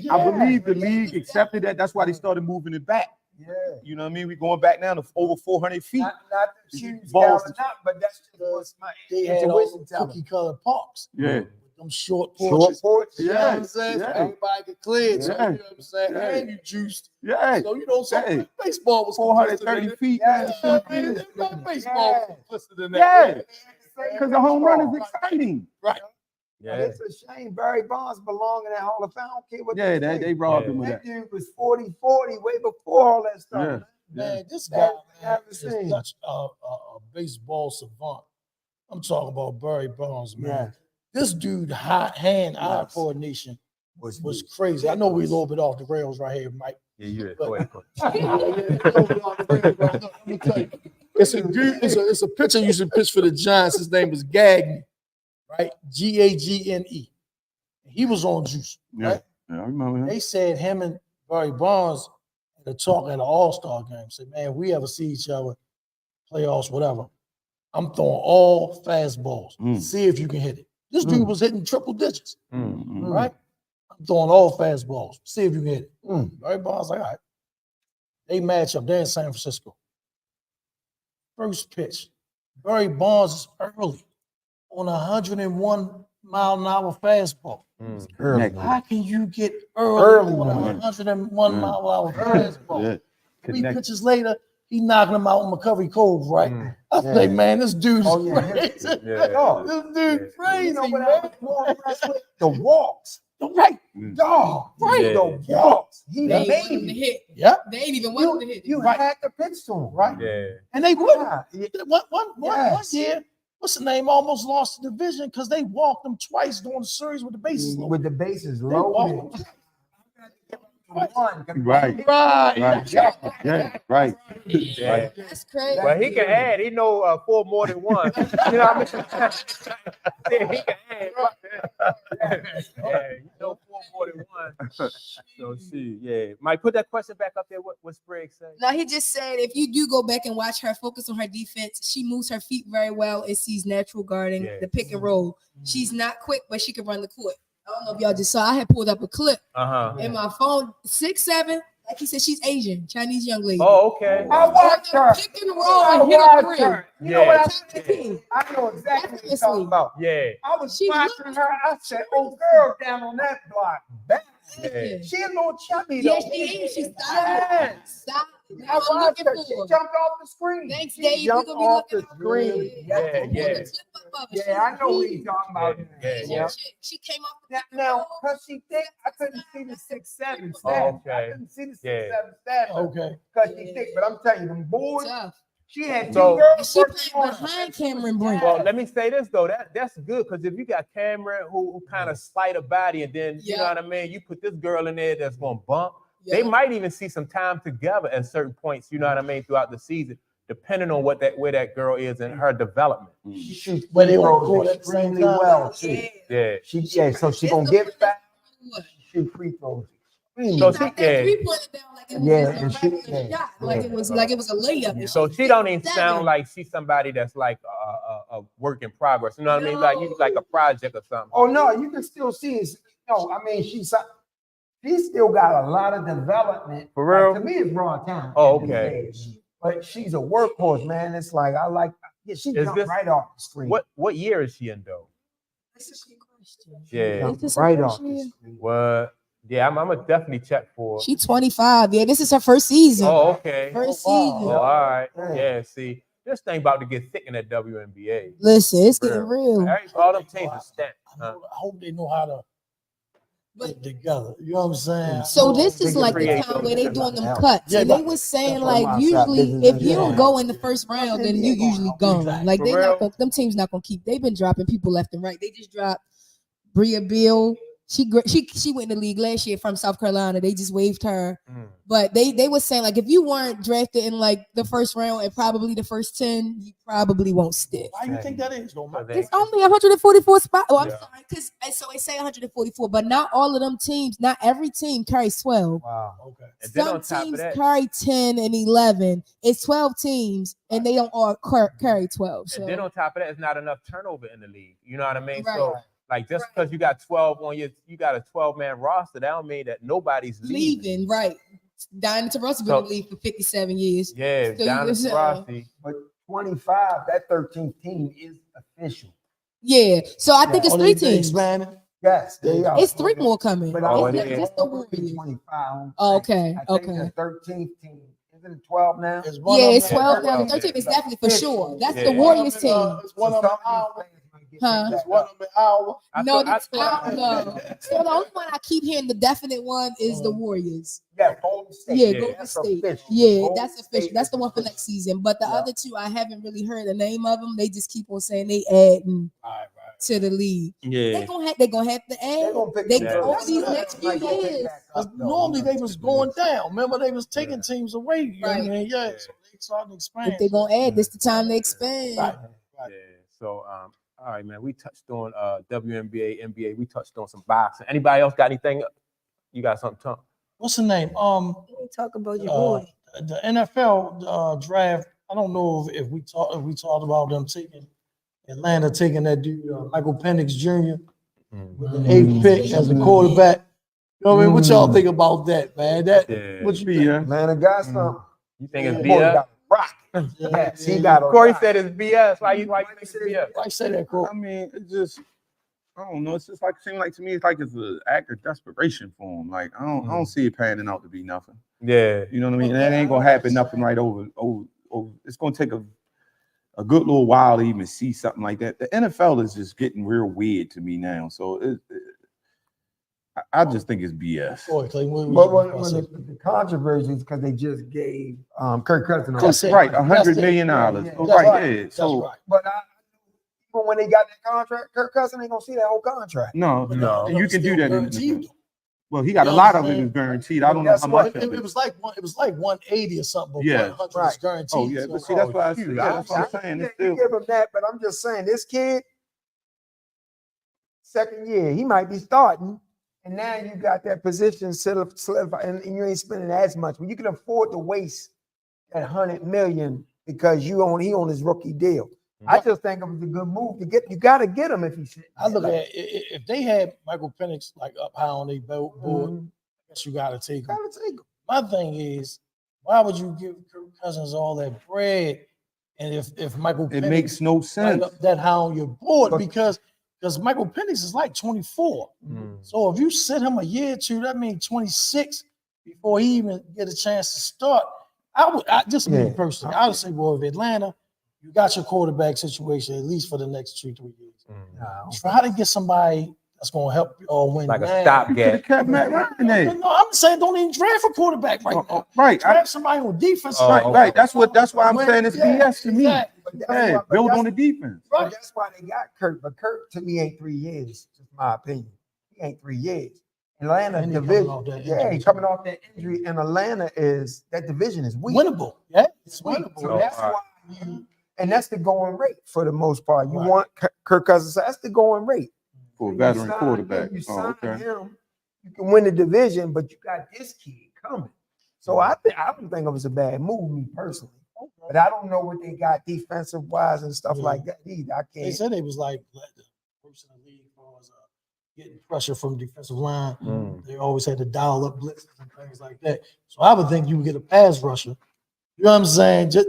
I believe the league accepted that. That's why they started moving it back. Yeah. You know what I mean? We're going back down to over 400 feet. Not the shoes Balls. Cailin up, but that's just what's my They had all intuition them telling. cookie colored parks. Yeah. Them short Short porches. porch. You know what I'm Yeah, saying? So yeah. everybody could clear it. So, Yeah. you know what I'm saying? Yeah. And you juiced. Yeah. So, you know, so Hey. baseball was 430 feet. Yeah. Yeah, man, baseball was complicit in that. Yeah. Because the home run is exciting. Right. Yeah. It's a shame Barry Bonds belong in that Hall of Fame. I don't care what Yeah, they say. they robbed Yeah. him of That that. dude was 40-40 way before all that stuff. Yeah. man. Man, this Yeah. guy man, Never is seen. such a baseball savant. I'm talking about Barry Bonds, man. This dude, hand-eye Yes. coordination Was was crazy. I know we a little bit off the rails right here, Mike. Yeah, you But- go ahead. Go Let me tell you, it's a dude. It's a pitcher used to pitch for the Giants. His name was Gagne, right? Gagne. He was on juice. Yeah. Right? Yeah, I remember him. They said him and Barry Bonds had a talk at an All-Star game. Said, man, we ever see each other, playoffs, whatever. I'm throwing all fastballs. Mm. See if you can hit it. This dude was hitting triple digits, Mm. right? I'm throwing all fastballs. See if you can hit it. Mm. Barry Bonds like, all right. They match up. They're in San Francisco. First pitch. Barry Bonds is early on a 101-mile-an-hour fastball. Early. How can you get Early early on a one. 101-mile-an-hour fastball? Yeah. 3 Connect. pitches later, he knocking him out in McCovey Cove, right? Mm. I Yeah. say, man, this dude is Oh, yeah. crazy. Yeah. Dog. This dude Yeah. crazy, You know what I man. was more impressed with? The walks. Right. Dog. Right. The walks. He They ain't made want him to it. hit. Yep. They ain't even want him to You, hit. you Right. had to pitch to him. Right. Yeah. And they wouldn't. Yeah. One Yes. year, what's the name? Almost lost the division because they walked them twice during the series with the bases loaded. With the bases They walked loaded. them. One. Right. Right. Right. Yeah. Right. Yeah. That's crazy. Well, he can add. He know 4 more than 1. You know what I mean? Yeah, he can add. Yeah, you know 4 more than 1. So see, yeah. Mike, put that question back up there. What Sprague said? Now he just said if you do go back and watch her focus on her defense, she moves her feet very well and sees natural guarding, Yeah. the pick and roll. She's not quick, but she can run the court. I don't know if y'all just saw. I had pulled up a clip Uh-huh. in my phone. 6'7", like he said, she's Asian, Chinese young lady. Oh, okay. I watched her. Pick and roll I and hit a watched three. her. You know Yeah. what Top of the key. I know exactly what you're Effortlessly. talking about. Yeah. I was She watching her. I said, "Oh, girl, down on that block, back." Yeah. She a little chubby Yeah, though. she is. She's Yes. Stop. I I'm watched looking her. She for. jumped off the screen. Thanks, She Dave. We're jumped gonna be off looking the out. screen. Yeah, Pull the yeah. clip up of it. Yeah, I know what you're talking about. Yeah, Asian yeah. chick. She came off the Now, pick and roll. cause she thick, I couldn't see the 6'7" Oh, stat. okay. I couldn't see the 6'7" Yeah. stat. Okay. Cause she thick, but I'm telling you, them boys, Tough. she had 2 So- And girls she working played on her. behind Cameron Brink. Well, let me say this though. That's good because if you got Cameron who kind of slight a body, and then you know Yeah. what I mean, you put this girl in there that's gonna bump. Yeah. They might even see some time together at certain points. You know what I mean throughout the season, depending on where that girl is in her development. She shoots But they free on throws court at the same extremely time. well too. Yeah. So she It's gonna the get one back. that's- Shoot free throws. So She she knocked that yeah. 3-pointer down like it was Yeah, just and a she- regular yeah, shot, like yeah. it was a layup. And So she's she don't even 6'7". sound like she's somebody that's like a work in progress. You know what I mean? Like you like a project or something. Oh no, you can still see it. No, I mean she still got a lot of development. For real? Like, to me, it's raw talent. Oh, at this okay. age. But she's a workhorse, man. It's like yeah, she Is jumped this- right off the screen. What year is she in though? Yeah. Jumped Is this her right first off the year? screen. What? Yeah, I'm gonna definitely check for. She 25. Yeah, this is her first season. Oh, okay. First Oh, wow. Oh, season. all right. Yeah. Yeah, see, this thing about to get thick in that WNBA. Listen, it's getting real. All them teams are stacked. I hope they know how to put it together. You know what I'm saying? So this is can like the create time where they something. doing them cuts. Yeah, And they but was saying that's what like my usually shop if business you is. don't go in the first round, then you usually gone. Exactly. Like For they real? not gonna, them teams not gonna keep. They've been dropping people left and right. They just dropped Bria Bill, She went in the league last year from South Carolina. They just waived her. Mm. But they were saying, like, if you weren't drafted in like the first round and probably the first 10, you probably won't stick. Why you think that is, though, Mike? It's only 144 spots. Oh, I'm Yeah. sorry, because so it say 144, but not all of them teams, not every team carries 12. Wow. Okay. And then Some on top of teams that, carry 10 and 11. It's 12 teams, and they don't all carry 12. So and then on top of that, it's not enough turnover in the league. You know what I mean? Right. So like just because you got 12 on you got a 12-man roster, that don't mean that nobody's leaving. right. Diana Taurasi been in the league for 57 years. Yeah, So Diana you- Taurasi. But 25, that 13th team is official. Yeah. So I think it's Oh, three they teams. expanding. Yes, they are. It's three more coming. But Oh, I it think is. Just the it's Warriors. 25. Oh, okay. I think Okay. the 13th team. Isn't it 12 now? It's one Yeah, of it's them- 12 now. Yeah. 13 is definitely for sure. That's Yeah. the Warriors team. It's one of them Iowa. Huh? It's one of them Iowa. No, I I don't know. So the only one I keep hearing the definite one is the Warriors. Yeah, Golden State. Yeah, Yeah. Golden That's State. official. Yeah, Golden that's official. State That's the is one for official. next season. But the Yeah. other two, I haven't really heard the name of them. They just keep on saying they adding Right. to the league. Yeah. They're gonna have to They're add. gonna pick They them up. over these next few Might go pick years. back Because up, though. normally they was going down. Remember, they was taking teams away. You know what I Right. mean? Yeah. Yeah. So they started expanding. If they're gonna add, this the time they expand. Right. Yeah. So all right, man. We touched on WNBA, NBA. We touched on some boxing. Anybody else got anything? You got something, Tom? What's the name? Talk about your Uh, the NFL draft. I don't know if we talked about them taking Atlanta taking that dude Michael Penix Jr. with the 8th pick as a quarterback. You know what I mean? What y'all think about that, man? That Yeah. what you Be, think? yeah. Atlanta got something. You think it's Yeah. Boy, BS? got rock. Yes, he got a Corey rock. said it's BS. Why you think it's BS? Why say that, Cole? I mean, it's just, I don't know. It's just like, it seems like to me, it's like it's an act of desperation for him. Like I don't see it panning out to be nothing. Yeah. You know what I mean? And that ain't gonna happen nothing right over. It's gonna take a good little while to even see something like that. The NFL is just getting real weird to me now. So I just think it's BS. Boy, Clay, what But was when the controversy is because they just gave Kirk Cousins. That's it. Right, That's $100 it. million. Yeah, Oh, yeah. That's right, right. yeah. That's So right. But even when they got that contract, Kirk Cousins ain't gonna see that whole contract. no, No. and you can do that. Guaranteed. Well, he got a You lot of it understand? is guaranteed. I don't know Guess how what? much. It was like 180 or something, but Yeah. 100 is Right. guaranteed. Oh yeah, but see, that's why I said. Yeah, that's what I'm saying. Yeah, It's you still. give him that, but I'm just saying this kid, second year, he might be starting, and now you got that position solidified, and you ain't spending as much. But you can afford to waste that $100 million because he on his rookie deal. I just think it was a good move to get. You got to get him if he should. I look at if they had Michael Penix like up high on their board, Mhm. I guess you got to take him. Gotta take him. My thing is, why would you give Kirk Cousins all that bread? And if Michael It Penix makes no right sense. up that high on your board, But- because Michael Penix is like 24. Mm. So if you sit him a year or two, that means 26 before he even get a chance to start. I just me Yeah. personally, I would say, well, if Atlanta, you got your quarterback situation at least for the next 2-3 years. Nah, Try to get somebody that's gonna help you all win. Like a now. You could stopgap. have kept Matt Ryan there. No, I'm saying don't even draft a quarterback right now. Right, Draft somebody on defense. Oh, right. That's why I'm saying it's Yeah, BS to me. exactly. But that's Yeah, why- but build that's- on the defense. but Right. that's why they got Kirk. But Kirk to me ain't 3 years. Just my opinion. He ain't 3 years. Atlanta And he coming division. off that Yeah, injury. he's coming off that injury, and Atlanta is that division is weak. Winnable. Yeah, It's it's weak. winnable. So Oh, that's all right. why and that's the going rate for the most part. You Right. want Kirk Cousins. That's the going rate. For a You veteran sign quarterback. him, you Oh, sign okay. him, you can win the division, but you got this kid coming. So I don't think it was a bad move, me personally. But I don't know what they got defensive wise and stuff Yeah. like that either. I They can't. said they was like the first in the league as far as getting pressure from defensive line. Mm. They always had to dial up blitzes and things like that. So I would think you would get a pass rusher. You know what I'm saying? Just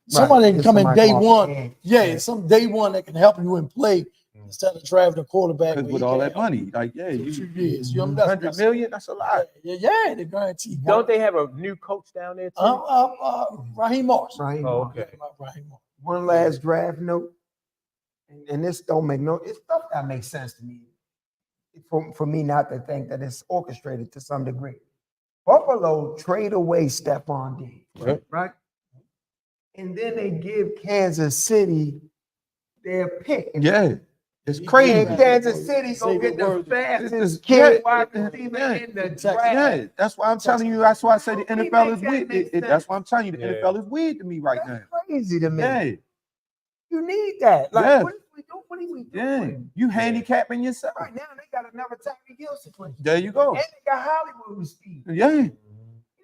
somebody that can Get come in somebody day off the one. edge. Yeah, some day one that can help you in play instead of drafting a quarterback. Because where with he all can't that help money, like, yeah, you for you 2 years. You know what I'm 100 million, that's a lot. Yeah, they guarantee. Don't they have a new coach down there too? Raheem Morris. Raheem Oh, Morris. okay. Raheem Morris. One last draft note, and this don't make no. It's stuff that makes sense to me. For me not to think that it's orchestrated to some degree. Buffalo trade away Stephon Diggs, right? And then they give Kansas City their pick. Yeah. It's crazy. And Kansas City Say go get the word. fastest Yeah, kid wide receiver in the draft. Yeah, that's why I'm telling you. That's why I say the How do you NFL make is that weird. make sense? That's why I'm telling you the Yeah. NFL is weird to me right now. That's crazy to me. Yeah, You need that. Like, Yeah. what are we doing? What are we yeah. doing? You handicapping yourself. Right now, they got another Tommy Gill situation. There you go. And they got Hollywood with speed. Yeah, You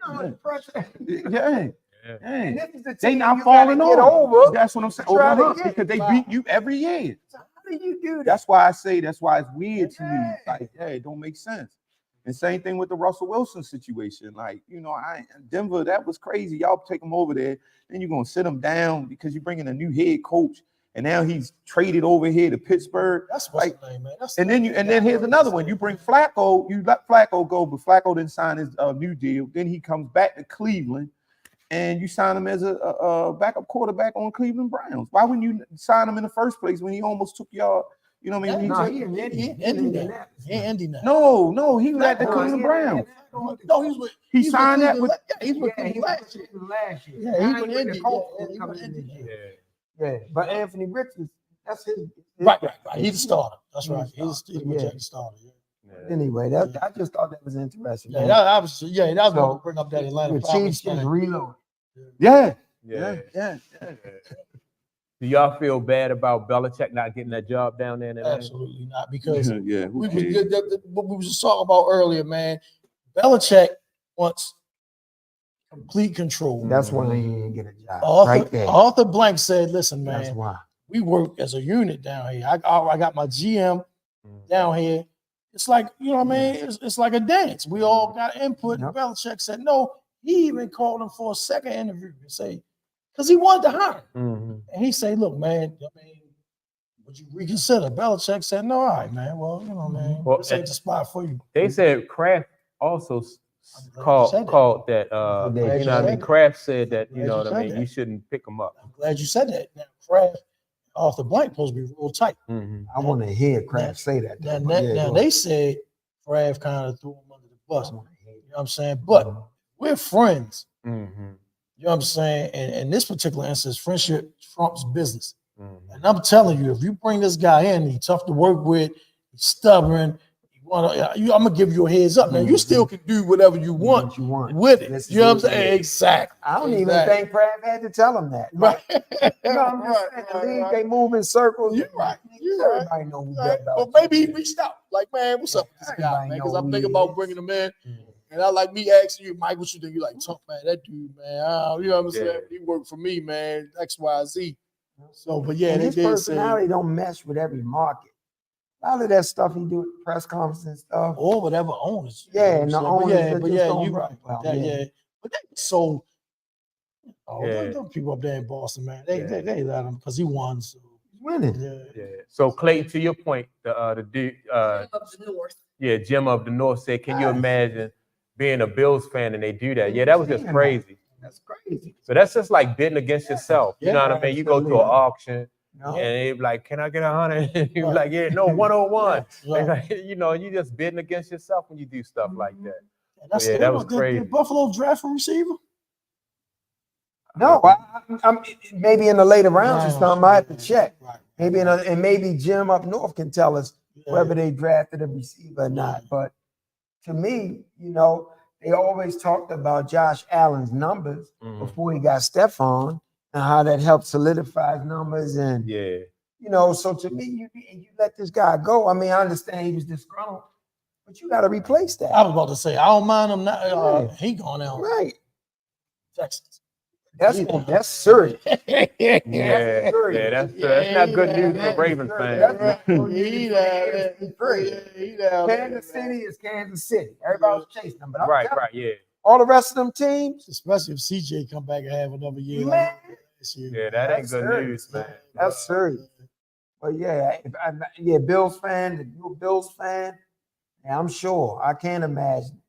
know how much pressure. yeah, Yeah. And yeah. this is the team They not you gotta falling get off. over. That's what I'm saying. Try to Over get because they by. beat you every year. So how do you do that? That's why I say that's why it's weird to me. Yeah. Like, yeah, it don't make sense. And same thing with the Russell Wilson situation. Like, Denver, that was crazy. Y'all take him over there, then you're gonna sit him down because you're bringing a new head coach, and now he's traded over here to Pittsburgh. That's what's the name, man. And then here's another one. You bring Flacco, you let Flacco go, but Flacco didn't sign his new deal. Then he comes back to Cleveland, and you sign him as a backup quarterback on Cleveland Browns. Why wouldn't you sign him in the first place when he almost took y'all? You know what I mean? No, He in Indianapolis. He in Indianapolis. No, he was at the Cleveland Browns. No, he's with. He he's signed with that with. He's with Yeah, he Cleveland was last year. last year. Yeah, he Now with with the Indy. Colts Yeah, he coming with in Indy. this year. Yeah. Yeah, but Anthony Richards, that's his. Right. He's a starter. That's He's a right. He's starter. a projected starter. Yeah. Anyway, I just thought that was interesting. Yeah, man. that was going So, to bring up that Atlanta The Falcons Chiefs just thing. reloaded. Yeah. Yeah. Do y'all feel bad about Belichick not getting that job down there in Atlanta? Absolutely not, because Yeah. we was what we was just talking about earlier, man. Belichick wants complete control. That's why he didn't get a job. Right there. Arthur Blank said, "Listen, That's man, why. we work as a unit down here. I got my GM down here. It's like, you know what I mean? It's like a dance. We all got input." Yep. And Belichick said, "No." He even called him for a second interview and say, because he wanted to hire him. And he said, "Look, man, I mean, would you reconsider?" Belichick said, "No, all right, man. Well, you know, man, Well, this ain't the spot for you." They said Kraft also I'm glad you called said that. called that. I'm glad You you know what I said mean? that. Kraft said that. I'm You glad know you what I said mean? that. You shouldn't pick them up. I'm glad you said that. Now, Kraft, Arthur Blank supposed to be real tight. I want to hear Kraft say that. Now, though. Yeah, now go they ahead. said Kraft kind of threw him under the bus. I You know wanna hear it. what I'm saying? But we're friends. Mm-hmm. You know what I'm saying? And in this particular instance, friendship trumps business. Mm-hmm. And I'm telling you, if you bring this guy in, he's tough to work with, he's stubborn. I'm gonna give you a heads up. Now you still can do whatever you want What you want. with it. This is You know what I'm what it saying? is. Exactly. I don't even Exactly. think Kraft had to tell him that. Right. You know, I'm just saying, the league, they move in circles. You're right. You're right. Everybody know who Right. Bill But Belichick maybe he is. reached out. Like, man, what's up with this guy, Everybody man? know Because I'm who thinking he about is. bringing him in. And I like me asking you, Mike, what you think? You like, talk, man, that dude, man. You know what I'm saying? He worked for me, man. X, Y, Z. So, but yeah, And they his did say, personality don't mesh with every market. A lot of that stuff he do at the press conference and stuff. or whatever owners. Yeah, and the owners that but just yeah, don't you rock right. well, That, yeah. yeah. But they so Yeah. them people up there in Boston, man. They Yeah. they let him because he won. So He's winning. yeah. Yeah. So Clayton, to your point, the dude, Of the North. yeah, Jim of the North said, can you Yes. imagine being a Bills fan and they do that? Yeah, that was just Seeing that. crazy. That's crazy. So that's just like bidding against yourself. You Yeah, know what I mean? You go to an absolutely. auction You know? and they be like, can I get 100? And you be Right. like, yeah, no, 101. Right. Like, you know, you just bidding against yourself when you do stuff like that. And that's Yeah, that was crazy. Did Buffalo draft a receiver? No, I'm maybe in the later rounds or Browns. something. I have to check. Right. Maybe and maybe Jim up north can tell us Yeah. whether they drafted a receiver or not. But to me, you know, they always talked about Josh Allen's numbers before he got Stephon and how that helped solidify his numbers. And Yeah. you know, so to me, you let this guy go. I mean, I understand he was disgruntled, but you got to replace that. I was about to say, I don't mind him not. Yeah. He going out Right. Texas. That's serious. Yeah, that's not good news for Ravens fans. Kansas City is Kansas City. Everybody's chasing them, but I'm Right, telling right, yeah. you, all the rest of them teams, Especially if CJ come back and have another year. Man. Like this year. Yeah, that ain't That's good serious, news, man. that's serious. But yeah, Bills fan, if you're a Bills fan, yeah, I'm sure. I can't imagine.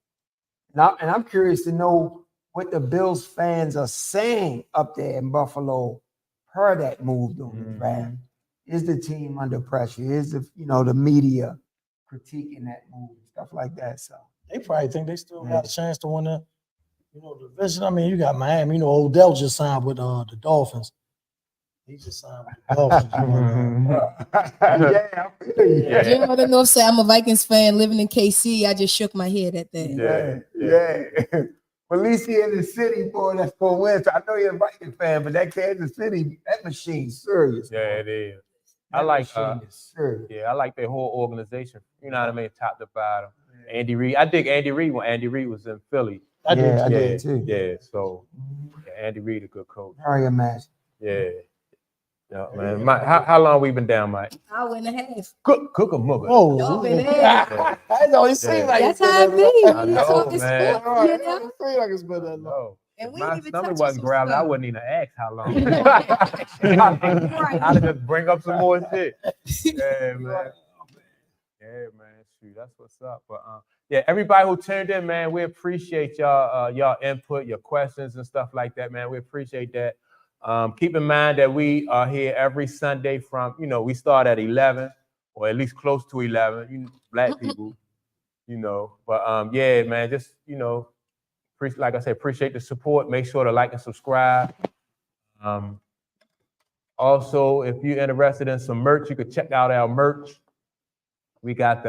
And I'm curious to know what the Bills fans are saying up there in Buffalo per that move during the draft. Is the team under pressure? Is the media critiquing that move and stuff like that? So They probably think they still got a chance to win the division. I mean, you got Miami. Odell just signed with the Dolphins. He just signed with the Dolphins. Yeah, I feel you. Yeah. Gerald North said, I'm a Vikings fan living in KC. I just shook my head at that. Yeah. But at least he in the city, boy, that's for win. So I know you're a Viking fan, but that Kansas City, that machine's serious. Yeah, it is. That I like machine is serious. yeah, I like their whole organization. You know what I mean, top to bottom. Andy Reid. I dig Andy Reid when Andy Reid was in Philly. I did. I too. did too. Yeah, so Andy Reid a good coach. Very imagine. Yeah. Yeah, man. Mike, how long we been down, Mike? Hour and a half. Cook a mother. Oh, Y'all been man. there. I know it seemed like That's it's how it been be that when you I know, talking man. sports, you know? It seemed like it's been that long. No. And we My didn't even stomach touch wasn't some growling. I stuff. wouldn't even ask how long. Right. I'd just bring up some more shit. Yeah, man. Yeah, man. Shoot, that's what's up. But yeah, everybody who tuned in, man, we appreciate y'all input, your questions and stuff like that, man. We appreciate that. Keep in mind that we are here every Sunday from, we start at 11 or at least close to 11. Black people, But yeah, man, just like I said, appreciate the support. Make sure to like and subscribe. Also, if you're interested in some merch, you can check out our merch. We got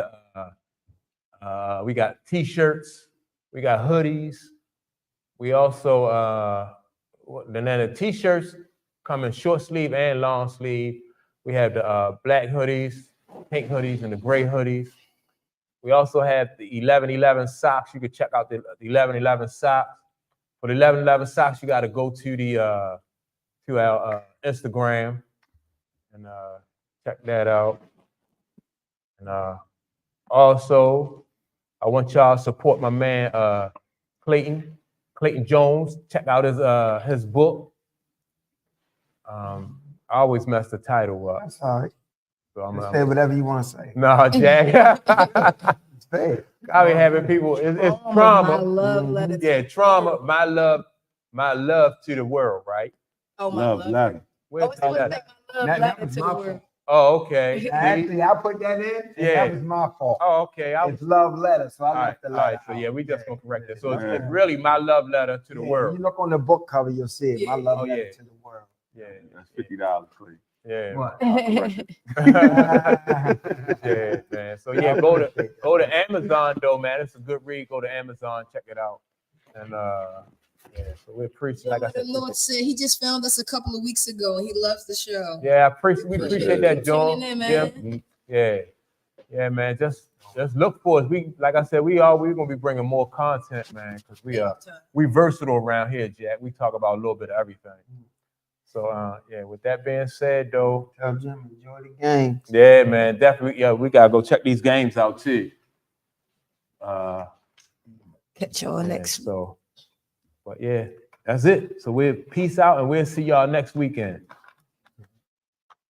we got t-shirts, we got hoodies. We also then the t-shirts come in short sleeve and long sleeve. We have the black hoodies, pink hoodies, and the gray hoodies. We also have the 1111 socks. You can check out the 1111 socks. For the 1111 socks, you got to go to our Instagram and check that out. And also, I want y'all to support my man Clayton Jones. Check out his book. I always mess the title up. That's all right. So I'm Say whatever you want to say. No, Jack. Say it. I be having people. It's My trauma. love letter. Yeah, trauma. My love to the world. Right. Oh, my Love letter. Where's it's the supposed to letter? make my love That letter was to my the world. Oh, okay. Actually, I put that in. And Yeah. That was my fault. Oh, okay. It's love letter, so I All right, left the all letter. right. So yeah, we just gonna correct it. So it's Yeah. really my love letter to the When world. you look on the book cover, you'll see it. My love Oh, letter yeah. to the world. Yeah, That's $50, please. yeah, What? yeah, man. So yeah, go to Amazon though, man. It's a good read. Go to Amazon, check it out, and yeah. So we appreciate, like I said, The Lord said he just found us a couple of weeks ago and he loves the show. yeah, we appreciate that, John. Tuning in, man. Yeah, man. Just look for us. Like I said, we're gonna be bringing more content, man, because we versatile around here, Jack. We talk about a little bit of everything. So yeah, with that being said, though, Tell Jim, enjoy the game. yeah, man, definitely. Yeah, we gotta go check these games out too. Catch y'all Yeah, next week. so, but yeah, that's it. So we'll peace out and we'll see y'all next weekend.